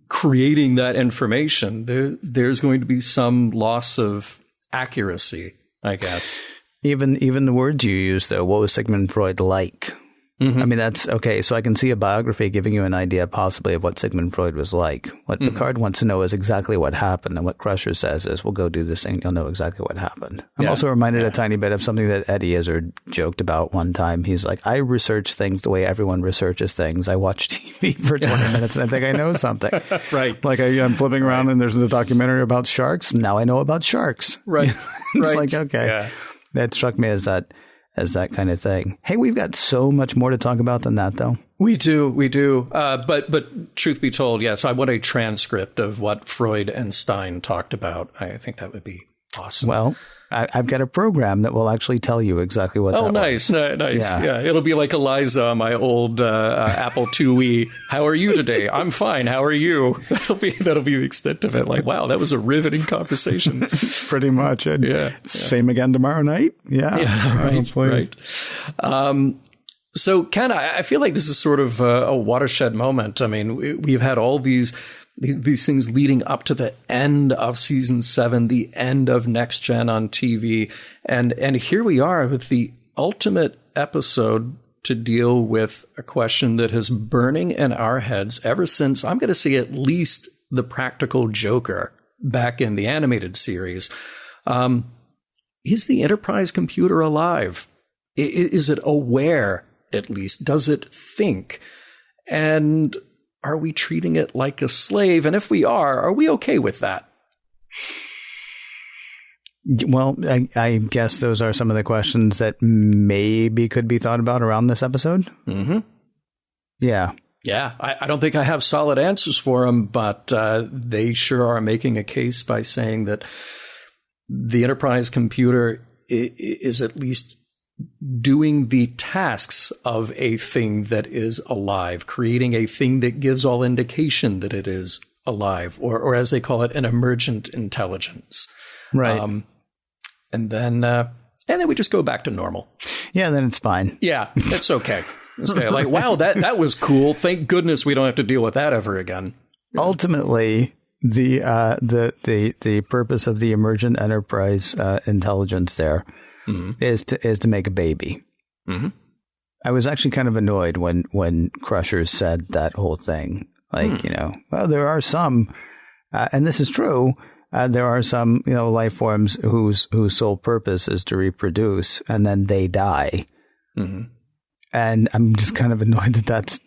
creating that information, there's going to be some loss of accuracy, I guess. Even the words you use, though, what was Sigmund Freud like? That's okay. So I can see a biography giving you an idea possibly of what Sigmund Freud was like. What Picard wants to know is exactly what happened. And what Crusher says is, we'll go do this thing. You'll know exactly what happened. I'm also reminded a tiny bit of something that Eddie Izzard joked about one time. He's like, I research things the way everyone researches things. I watch TV for 20 minutes and I think I know something. Right. Like I'm flipping around and there's a documentary about sharks. Now I know about sharks. Right. It's like, okay. Yeah. That struck me as that kind of thing. Hey, we've got so much more to talk about than that, though. We do. But truth be told, yes, I want a transcript of what Freud and Stein talked about. I think that would be awesome. Well, I've got a program that will actually tell you exactly what that nice. was. Nice. Yeah. It'll be like Eliza, my old Apple IIe. How are you today? I'm fine. How are you? That'll be the extent of it. Like, wow, that was a riveting conversation. Pretty much. And same again tomorrow night. Yeah. Right. So, Ken, I feel like this is sort of a watershed moment. We've had all these things leading up to the end of season 7, the end of Next Gen on TV. And here we are with the ultimate episode to deal with a question that has burning in our heads ever since, I'm going to say, at least the Practical Joker back in the animated series. Is the Enterprise computer alive? Is it aware, at least? Does it think? And are we treating it like a slave? And if we are we okay with that? Well, I guess those are some of the questions that maybe could be thought about around this episode. Mm-hmm. Yeah. Yeah, I don't think I have solid answers for them, but they sure are making a case by saying that the Enterprise computer is at least doing the tasks of a thing that is alive, creating a thing that gives all indication that it is alive, or as they call it, an emergent intelligence. Right. And then we just go back to normal. Yeah, then it's fine. Yeah, it's okay. It's okay. Like, wow, that was cool. Thank goodness we don't have to deal with that ever again. Ultimately, the purpose of the emergent enterprise intelligence there is to make a baby. Mm-hmm. I was actually kind of annoyed when Crusher said that whole thing. Like, well, there are some, and this is true. There are some, life forms whose sole purpose is to reproduce, and then they die. Mm-hmm. And I'm just kind of annoyed that's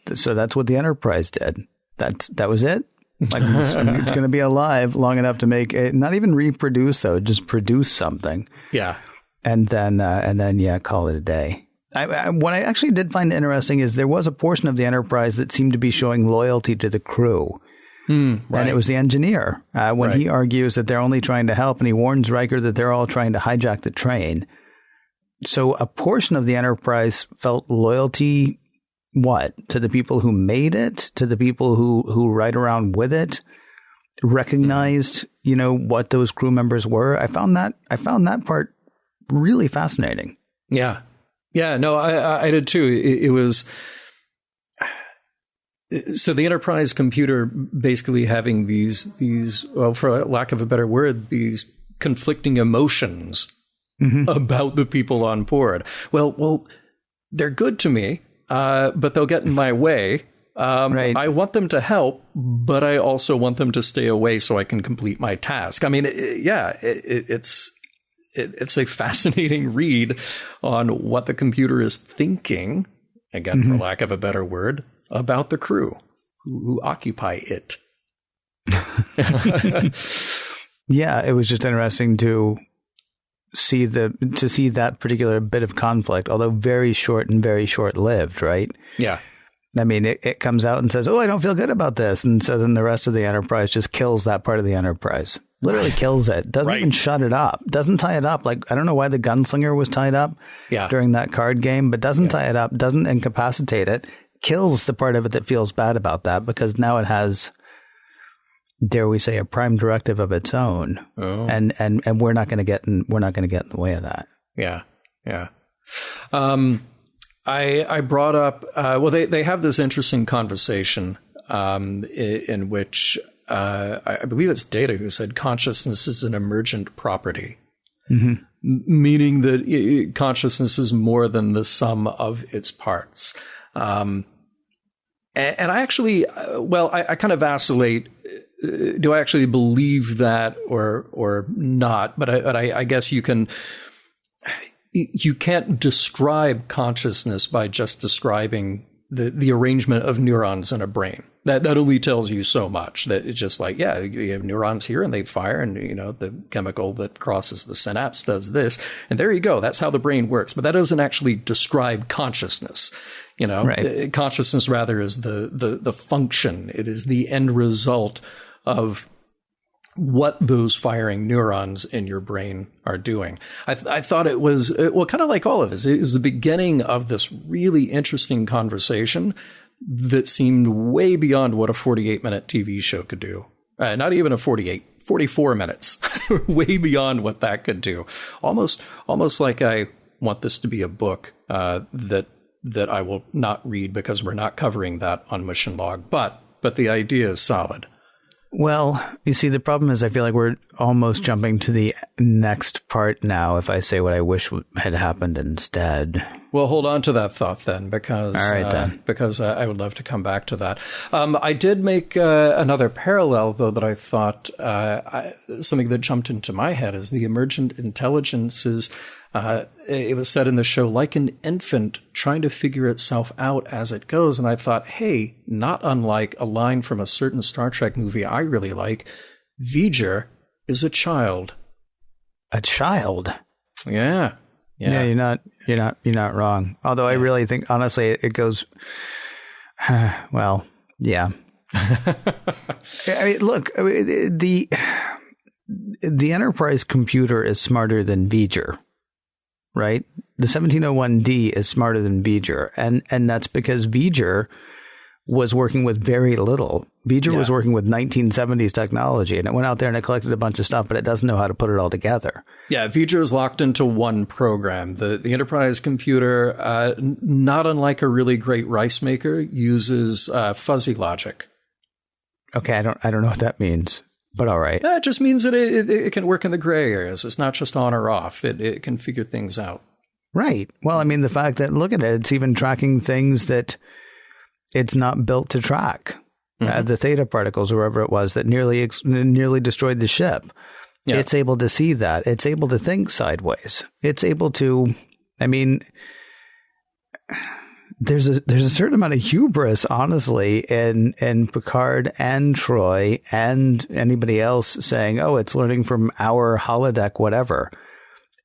what the Enterprise did. That was it. Like, it's going to be alive long enough to make it, not even reproduce though, just produce something. Yeah. And then call it a day. What I actually did find interesting is there was a portion of the Enterprise that seemed to be showing loyalty to the crew. Right. And it was the engineer when he argues that they're only trying to help, and he warns Riker that they're all trying to hijack the train. So a portion of the Enterprise felt loyalty, to the people who made it, to the people who ride around with it, recognized, what those crew members were. I found that part really fascinating. Yeah. Yeah, no, I did too. It was... So the Enterprise computer basically having these, well, for lack of a better word, these conflicting emotions about the people on board. Well, they're good to me, but they'll get in my way. Right. I want them to help, but I also want them to stay away so I can complete my task. I mean, it's a fascinating read on what the computer is thinking, again, for lack of a better word, about the crew who occupy it. Yeah, it was just interesting to see that particular bit of conflict, although very short and very short-lived, right? Yeah. I mean, it comes out and says, "Oh, I don't feel good about this," and so then the rest of the Enterprise just kills that part of the Enterprise. Literally kills it. Doesn't even shut it up. Doesn't tie it up. Like, I don't know why the gunslinger was tied up during that card game, but doesn't tie it up. Doesn't incapacitate it. Kills the part of it that feels bad about that, because now it has, dare we say, a prime directive of its own, and we're not going to get in the way of that. Yeah. I brought up they have this interesting conversation in which I believe it's Data who said consciousness is an emergent property, meaning that consciousness is more than the sum of its parts. And I actually, I kind of vacillate. Do I actually believe that or not? But I guess you can't describe consciousness by just describing the arrangement of neurons in a brain. That only tells you so much. That it's just like, you have neurons here and they fire, and the chemical that crosses the synapse does this, and there you go. That's how the brain works. But that doesn't actually describe consciousness. Right. Consciousness rather is the function. It is the end result of what those firing neurons in your brain are doing. I thought it was, kind of like all of this. It was the beginning of this really interesting conversation that seemed way beyond what a 48-minute TV show could do. Not even a 44 minutes. Way beyond what that could do. Almost like I want this to be a book that I will not read because we're not covering that on Mission Log. But the idea is solid. Well, you see, the problem is I feel like we're almost jumping to the next part now if I say what I wish had happened instead. Well, hold on to that thought then, because all right, then. Because I would love to come back to that. I did make another parallel, though, that I thought something that jumped into my head is the emergent intelligence is, it was said in the show, like an infant trying to figure itself out as it goes. And I thought, hey, not unlike a line from a certain Star Trek movie I really like, V'ger is a child. A child? Yeah. Yeah, you're not wrong. Although I really think, honestly, it goes, well, yeah. I mean, look, the Enterprise computer is smarter than V'ger, right? The 1701D is smarter than V'ger, and that's because V'ger was working with very little. V'ger was working with 1970s technology, and it went out there and it collected a bunch of stuff, but it doesn't know how to put it all together. Yeah, V'ger is locked into one program. The Enterprise computer, not unlike a really great rice maker, uses fuzzy logic. Okay, I don't know what that means, but all right. It just means that it can work in the gray areas. It's not just on or off. It can figure things out. Right. Well, I mean, the fact that, look at it, it's even tracking things that it's not built to track. The theta particles, or whatever it was, that nearly destroyed the ship. Yeah. It's able to see that. It's able to think sideways. It's able to, I mean, there's a certain amount of hubris, honestly, in Picard and Troy and anybody else saying, oh, it's learning from our holodeck, whatever.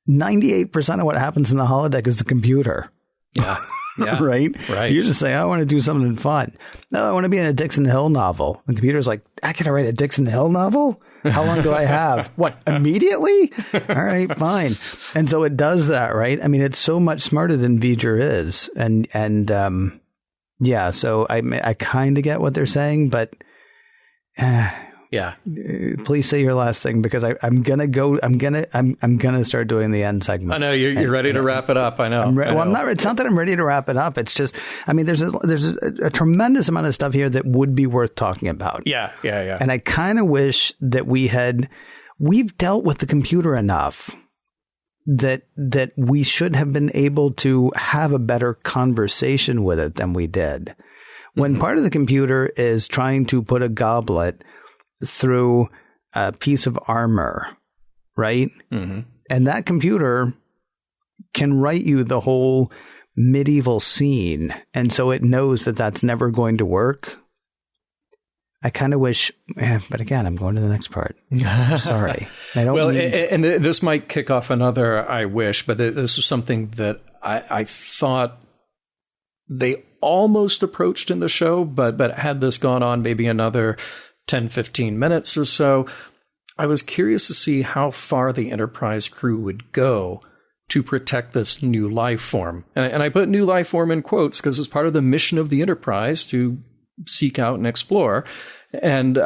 98% of what happens in the holodeck is the computer. Yeah. Yeah. Right? You just say, I want to do something fun. No, I want to be in a Dixon Hill novel. The computer's like, I can write a Dixon Hill novel? How long do I have? What, immediately? All right, fine. And so it does that, right? I mean, it's so much smarter than V'ger is. And yeah, so I kind of get what they're saying, but yeah. Please say your last thing, because I'm gonna start doing the end segment. I know you're ready to wrap it up. I know. I'm not. It's not that I'm ready to wrap it up. It's just, I mean, there's a tremendous amount of stuff here that would be worth talking about. Yeah. And I kind of wish that we've dealt with the computer enough that we should have been able to have a better conversation with it than we did. When part of the computer is trying to put a goblet through a piece of armor, right? And that computer can write you the whole medieval scene. And so it knows that that's never going to work. I kind of wish, but again, I'm going to the next part. Sorry. I don't and this might kick off another I wish, but this is something that I thought they almost approached in the show, but had this gone on maybe another 10, 15 minutes or so, I was curious to see how far the Enterprise crew would go to protect this new life form. And I put new life form in quotes because it's part of the mission of the Enterprise to seek out and explore. And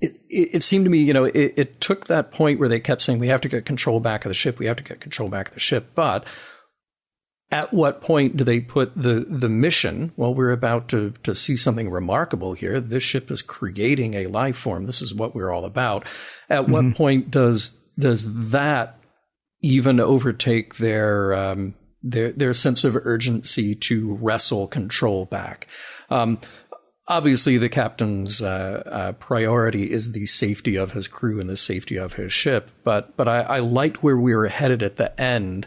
it seemed to me, it took that point where they kept saying, we have to get control back of the ship. We have to get control back of the ship. But at what point do they put the mission? Well, we're about to see something remarkable here. This ship is creating a life form. This is what we're all about. At what point does that even overtake their sense of urgency to wrestle control back? Obviously, the captain's priority is the safety of his crew and the safety of his ship. But I liked where we were headed at the end.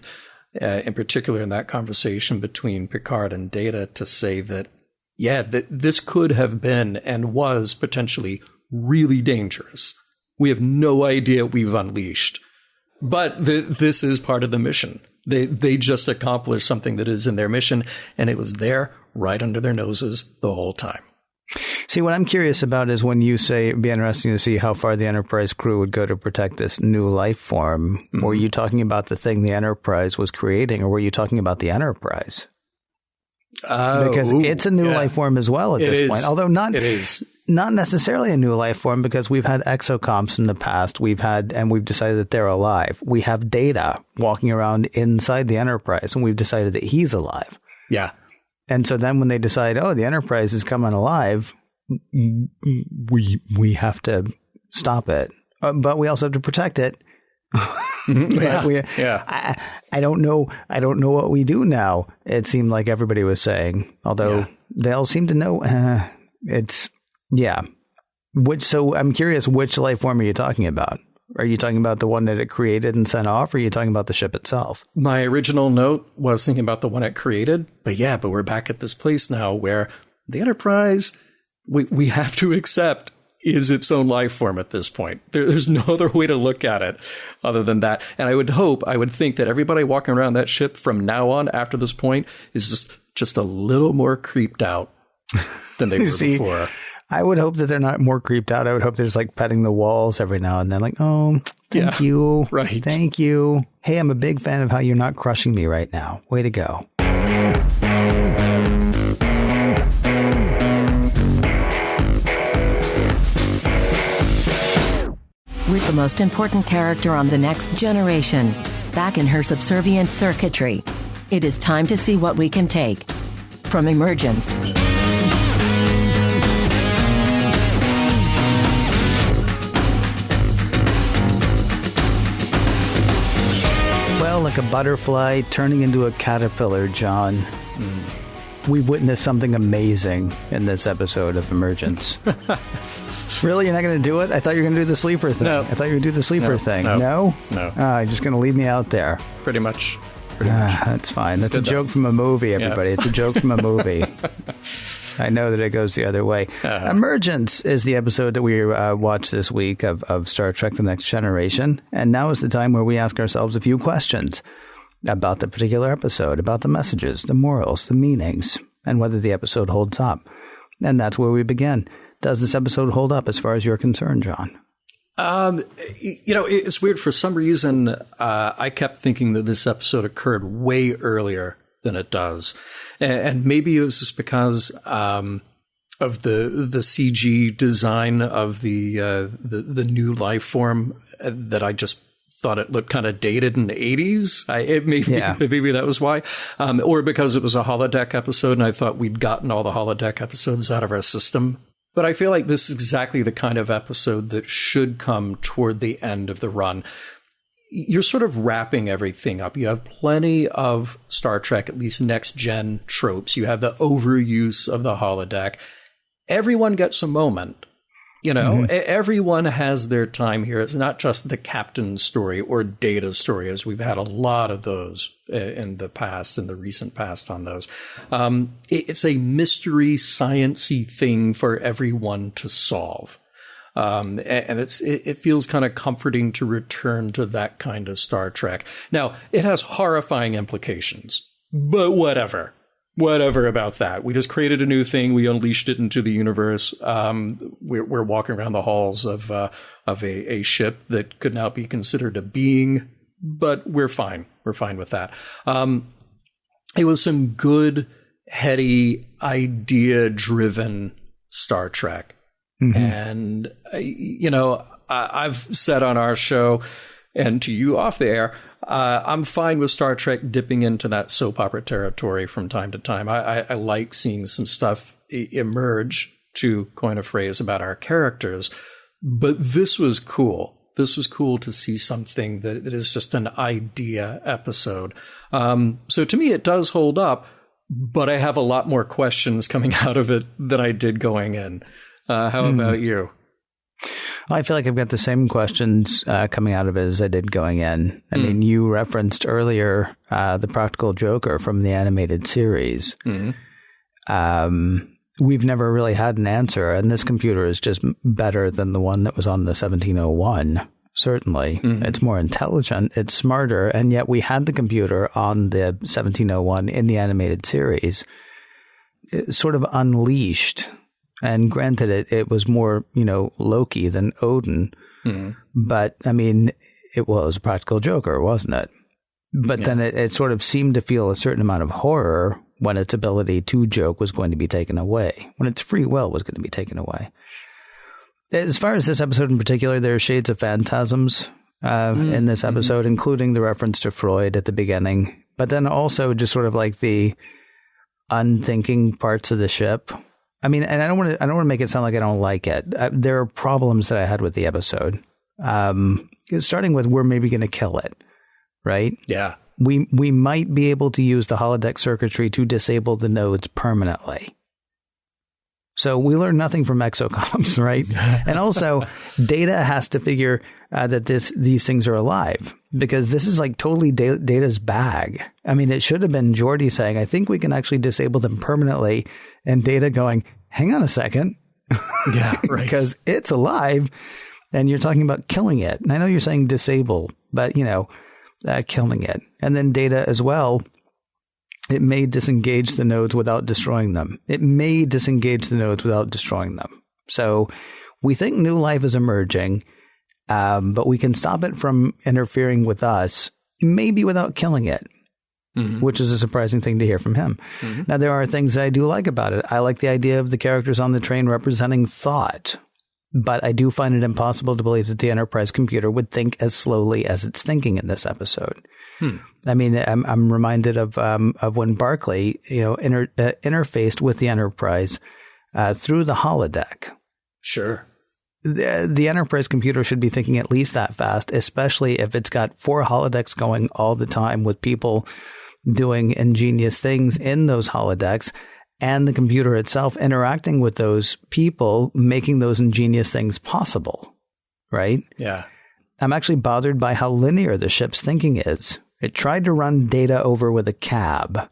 In particular, in that conversation between Picard and Data, to say that, that this could have been and was potentially really dangerous. We have no idea we've unleashed. But this is part of the mission. They just accomplished something that is in their mission, and it was there right under their noses the whole time. See, what I'm curious about is when you say it'd be interesting to see how far the Enterprise crew would go to protect this new life form. Were you talking about the thing the Enterprise was creating, or were you talking about the Enterprise? Because it's a new life form as well at this point, although not necessarily a new life form, because we've had exocomps in the past. We've decided that they're alive. We have Data walking around inside the Enterprise, and we've decided that he's alive. Yeah. And so then when they decide, the Enterprise is coming alive, we have to stop it. but we also have to protect it. Yeah. I don't know. I don't know what we do now. It seemed like everybody was saying, although they all seem to know. So I'm curious, which life form are you talking about? Are you talking about the one that it created and sent off, or are you talking about the ship itself? My original note was thinking about the one it created, but we're back at this place now where the Enterprise, we have to accept, is its own life form at this point. There's no other way to look at it other than that. And I would think that everybody walking around that ship from now on after this point is just a little more creeped out than they were before. I would hope that they're not more creeped out. I would hope they're just like petting the walls every now and then, like, oh, thank you. Right. Thank you. Hey, I'm a big fan of how you're not crushing me right now. Way to go. With the most important character on The Next Generation back in her subservient circuitry, it is time to see what we can take from Emergence. Well, like a butterfly turning into a caterpillar, John. We've witnessed something amazing in this episode of Emergence. Really? You're not going to do it? I thought you were going to do the sleeper thing. No. I thought you would do the sleeper thing. No? No. You're just going to leave me out there. Pretty much. That's fine. That's a joke from a movie, everybody. It's a joke from a movie. I know that it goes the other way. Emergence is the episode that we watched this week of Star Trek The Next Generation. And now is the time where we ask ourselves a few questions about the particular episode, about the messages, the morals, the meanings, and whether the episode holds up. And that's where we begin. Does this episode hold up as far as you're concerned, John? It's weird. For some reason, I kept thinking that this episode occurred way earlier than it does. And maybe it was just because of the CG design of the new life form that I just thought it looked kind of dated in the 80s. Maybe that was why. Or because it was a holodeck episode and I thought we'd gotten all the holodeck episodes out of our system. But I feel like this is exactly the kind of episode that should come toward the end of the run. You're sort of wrapping everything up. You have plenty of Star Trek, at least next gen tropes. You have the overuse of the holodeck. Everyone gets a moment. Everyone has their time here. It's not just the captain's story or Data's story, as we've had a lot of those in the past, in the recent past on those. It's a mystery, science-y thing for everyone to solve. And it feels kind of comforting to return to that kind of Star Trek. Now, it has horrifying implications, but whatever. Whatever about that. We just created a new thing. We unleashed it into the universe. We're walking around the halls of a ship that could now be considered a being, but we're fine. We're fine with that. It was some good, heady, idea-driven Star Trek. Mm-hmm. And, I've said on our show and to you off the air, I'm fine with Star Trek dipping into that soap opera territory from time to time. I like seeing some stuff emerge, to coin a phrase, about our characters. But this was cool. This was cool to see something that is just an idea episode. So to me, it does hold up, but I have a lot more questions coming out of it than I did going in. How about you? I feel like I've got the same questions coming out of it as I did going in. I mean, you referenced earlier the Practical Joker from the animated series. We've never really had an answer, and this computer is just better than the one that was on the 1701. Certainly. It's more intelligent, it's smarter, and yet we had the computer on the 1701 in the animated series. It sort of unleashed. And granted, it was more, Loki than Odin. But, I mean, it was a Practical Joker, wasn't it? But then it sort of seemed to feel a certain amount of horror when its ability to joke was going to be taken away, when its free will was going to be taken away. As far as this episode in particular, there are shades of phantasms in this episode, including the reference to Freud at the beginning, but then also just sort of like the unthinking parts of the ship. I mean, and I don't want to make it sound like I don't like it. There are problems that I had with the episode. Starting with, we're maybe going to kill it, right? Yeah. We might be able to use the holodeck circuitry to disable the nodes permanently. So we learn nothing from exocomms, right? And also, Data has to figure that these things are alive, because this is like totally Data's bag. I mean, it should have been Geordi saying, I think we can actually disable them permanently, and Data going, hang on a second. Yeah, right. Because it's alive, and you're talking about killing it. And I know you're saying disable, but, killing it. And then Data as well. It may disengage the nodes without destroying them. So we think new life is emerging, but we can stop it from interfering with us, maybe without killing it, which is a surprising thing to hear from him. Now, there are things that I do like about it. I like the idea of the characters on the train representing thought, but I do find it impossible to believe that the Enterprise computer would think as slowly as it's thinking in this episode. I mean, I'm reminded of when Barclay, interfaced with the Enterprise through the holodeck. Sure. The Enterprise computer should be thinking at least that fast, especially if it's got 4 holodecks going all the time with people doing ingenious things in those holodecks, and the computer itself interacting with those people, making those ingenious things possible. Right? Yeah. I'm actually bothered by how linear the ship's thinking is. It tried to run Data over with a cab.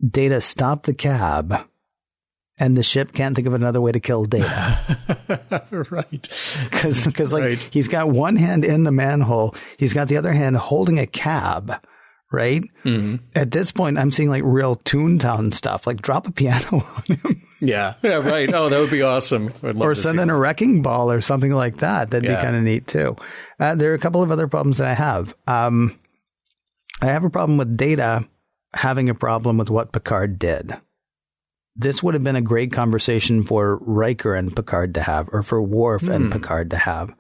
Data stopped the cab, and the ship can't think of another way to kill Data. Right. Because he's got one hand in the manhole, he's got the other hand holding a cab, right? At this point, I'm seeing like real Toontown stuff, like drop a piano on him. Yeah, right. Oh, that would be awesome. Or send in a wrecking ball or something like that. That'd be kind of neat, too. There are a couple of other problems that I have. I have a problem with Data having a problem with what Picard did. This would have been a great conversation for Riker and Picard to have, or for Worf and Picard to have.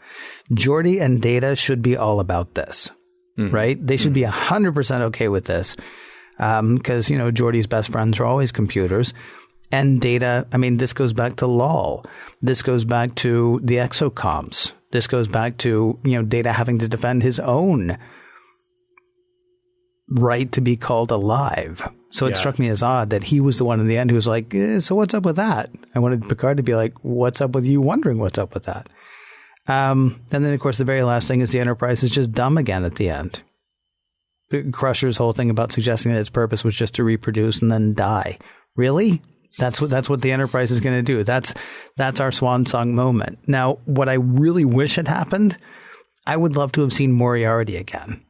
Geordi and Data should be all about this, right? They should be 100% okay with this, because, Geordi's best friends are always computers. And Data, I mean, this goes back to Lal. This goes back to the exocomms. This goes back to, Data having to defend his own right to be called alive. So it struck me as odd that he was the one in the end who was like, so what's up with that? I wanted Picard to be like, what's up with you wondering what's up with that? And then, of course, the very last thing is the Enterprise is just dumb again at the end. Crusher's whole thing about suggesting that its purpose was just to reproduce and then die. Really? That's what the Enterprise is going to do. That's our swan song moment. Now, what I really wish had happened, I would love to have seen Moriarty again.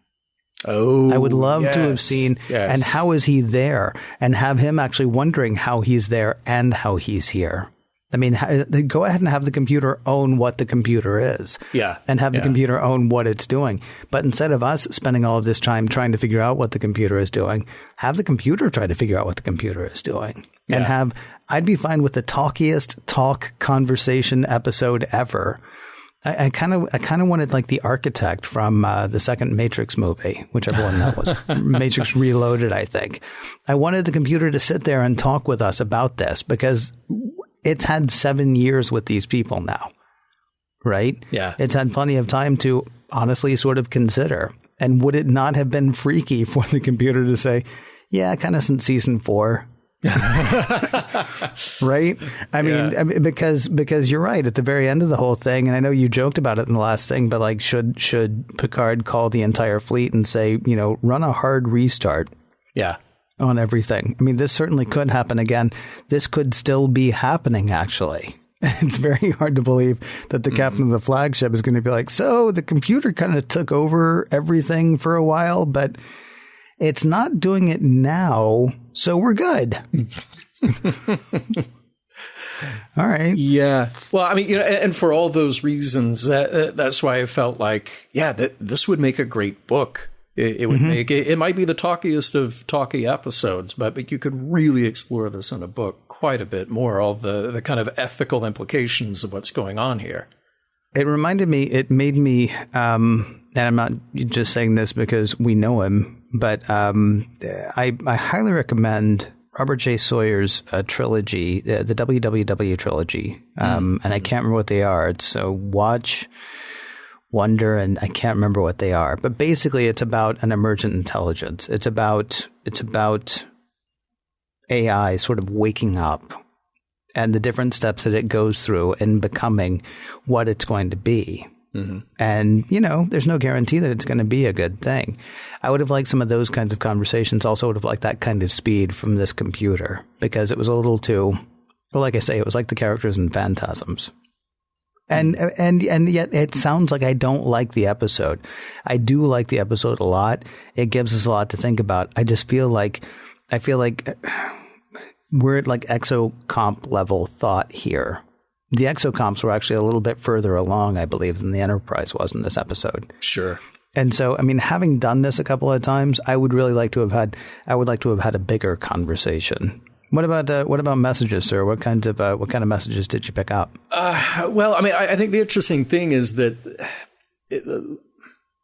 Oh, I would love to have seen, and how is he there? And have him actually wondering how he's there and how he's here. I mean, go ahead and have the computer own what the computer is. Yeah. And have the computer own what it's doing. But instead of us spending all of this time trying to figure out what the computer is doing, have the computer try to figure out what the computer is doing. Yeah. And I'd be fine with the talkiest talk conversation episode ever. I kind of wanted like the architect from the second Matrix movie, whichever one that was, Matrix Reloaded, I think. I wanted the computer to sit there and talk with us about this, because it's had 7 years with these people now, right? Yeah. It's had plenty of time to honestly sort of consider. And would it not have been freaky for the computer to say, yeah, kind of since season 4? Right? I mean, because you're right at the very end of the whole thing. And I know you joked about it in the last thing, but like, should Picard call the entire fleet and say, run a hard restart? Yeah. On everything. I mean, this certainly could happen again. This could still be happening, actually. It's very hard to believe that the captain of the flagship is going to be like, so the computer kind of took over everything for a while, but it's not doing it now, so we're good. All right. Yeah. Well, I mean, and for all those reasons, that's why I felt like, this would make a great book. It would make it might be the talkiest of talky episodes, but you could really explore this in a book quite a bit more, all the kind of ethical implications of what's going on here. It made me, and I'm not just saying this because we know him, but I highly recommend Robert J. Sawyer's trilogy, the WWW trilogy, and I can't remember what they are. So Watch, wonder, and I can't remember what they are. But basically, it's about an emergent intelligence. It's about AI sort of waking up and the different steps that it goes through in becoming what it's going to be. Mm-hmm. And, there's no guarantee that it's going to be a good thing. I would have liked some of those kinds of conversations. Also would have liked that kind of speed from this computer, because it was a little too, well, like I say, it was like the characters in Phantasms. And yet it sounds like I don't like the episode. I do like the episode a lot. It gives us a lot to think about. I feel like we're at like exocomp level thought here. The exocomps were actually a little bit further along, I believe, than the Enterprise was in this episode. Sure. And so, having done this a couple of times, I would like to have had a bigger conversation. What about messages, sir? What kind of messages did you pick up? I think the interesting thing is that,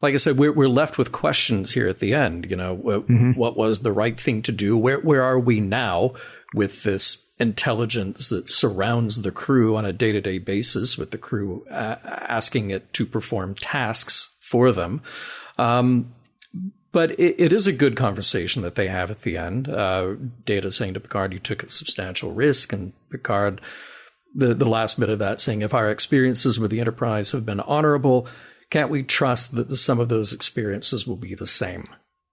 like I said, we're left with questions here at the end. What was the right thing to do? Where are we now with this intelligence that surrounds the crew on a day-to-day basis, with the crew asking it to perform tasks for them? But it is a good conversation that they have at the end. Data saying to Picard, you took a substantial risk, and Picard, the last bit of that, saying, if our experiences with the Enterprise have been honorable, can't we trust that some of those experiences will be the same?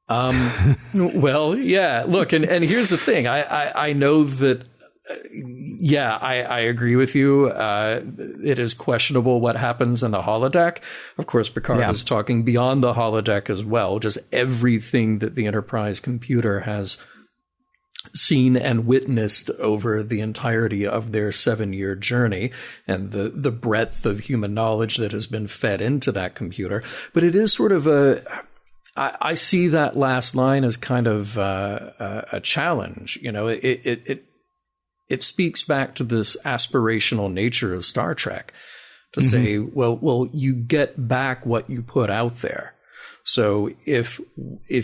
Well, yeah, look, and here's the thing. I know that, I agree with you. It is questionable what happens in the holodeck. Of course, Picard is talking beyond the holodeck as well. Just everything that the Enterprise computer has seen and witnessed over the entirety of their 7-year journey, and the breadth of human knowledge that has been fed into that computer. But it is sort of I see that last line as kind of a challenge. It speaks back to this aspirational nature of Star Trek to say, well, you get back what you put out there. So if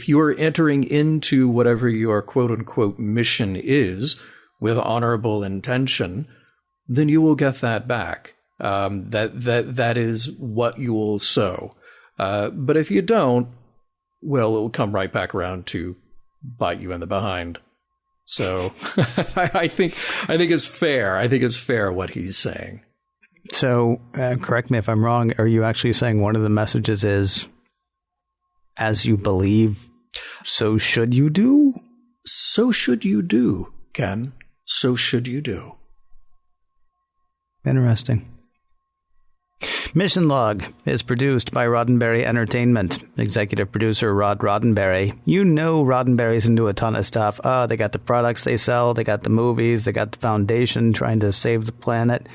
you are entering into whatever your quote unquote mission is with honorable intention, then you will get that back. That is what you will sow. But if you don't, well, it will come right back around to bite you in the behind. So I think it's fair. I think it's fair what he's saying. So correct me if I'm wrong. Are you actually saying one of the messages is, as you believe, so should you do? So should you do, Ken. So should you do. Interesting. Mission Log is produced by Roddenberry Entertainment. Executive producer Rod Roddenberry. Roddenberry's into a ton of stuff. They got the products they sell, they got the movies, they got the Foundation trying to save the planet.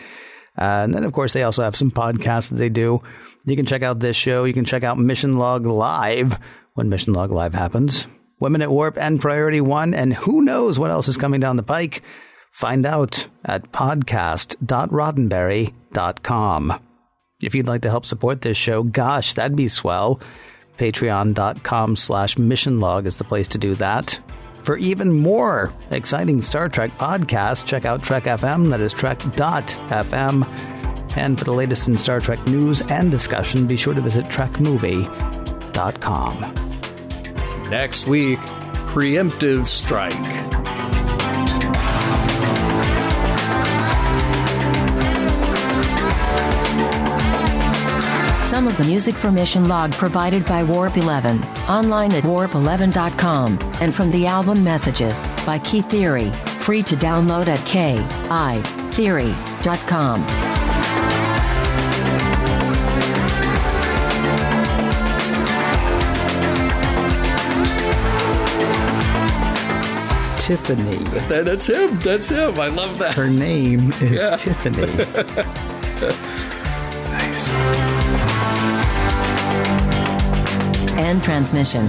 And then, of course, they also have some podcasts that they do. You can check out this show. You can check out Mission Log Live when Mission Log Live happens. Women at Warp and Priority One, and who knows what else is coming down the pike. Find out at podcast.roddenberry.com. If you'd like to help support this show, gosh, that'd be swell. Patreon.com/missionlog is the place to do that. For even more exciting Star Trek podcasts, check out Trek FM, that is Trek.fm. And for the latest in Star Trek news and discussion, be sure to visit trekmovie.com. Next week, Preemptive Strike. Some of the music for Mission Log provided by Warp 11, online at warp11.com, and from the album Messages by Key Theory, free to download at kitheory.com. Tiffany. That's him. That's him. I love that. Her name is Tiffany. Nice. End transmission.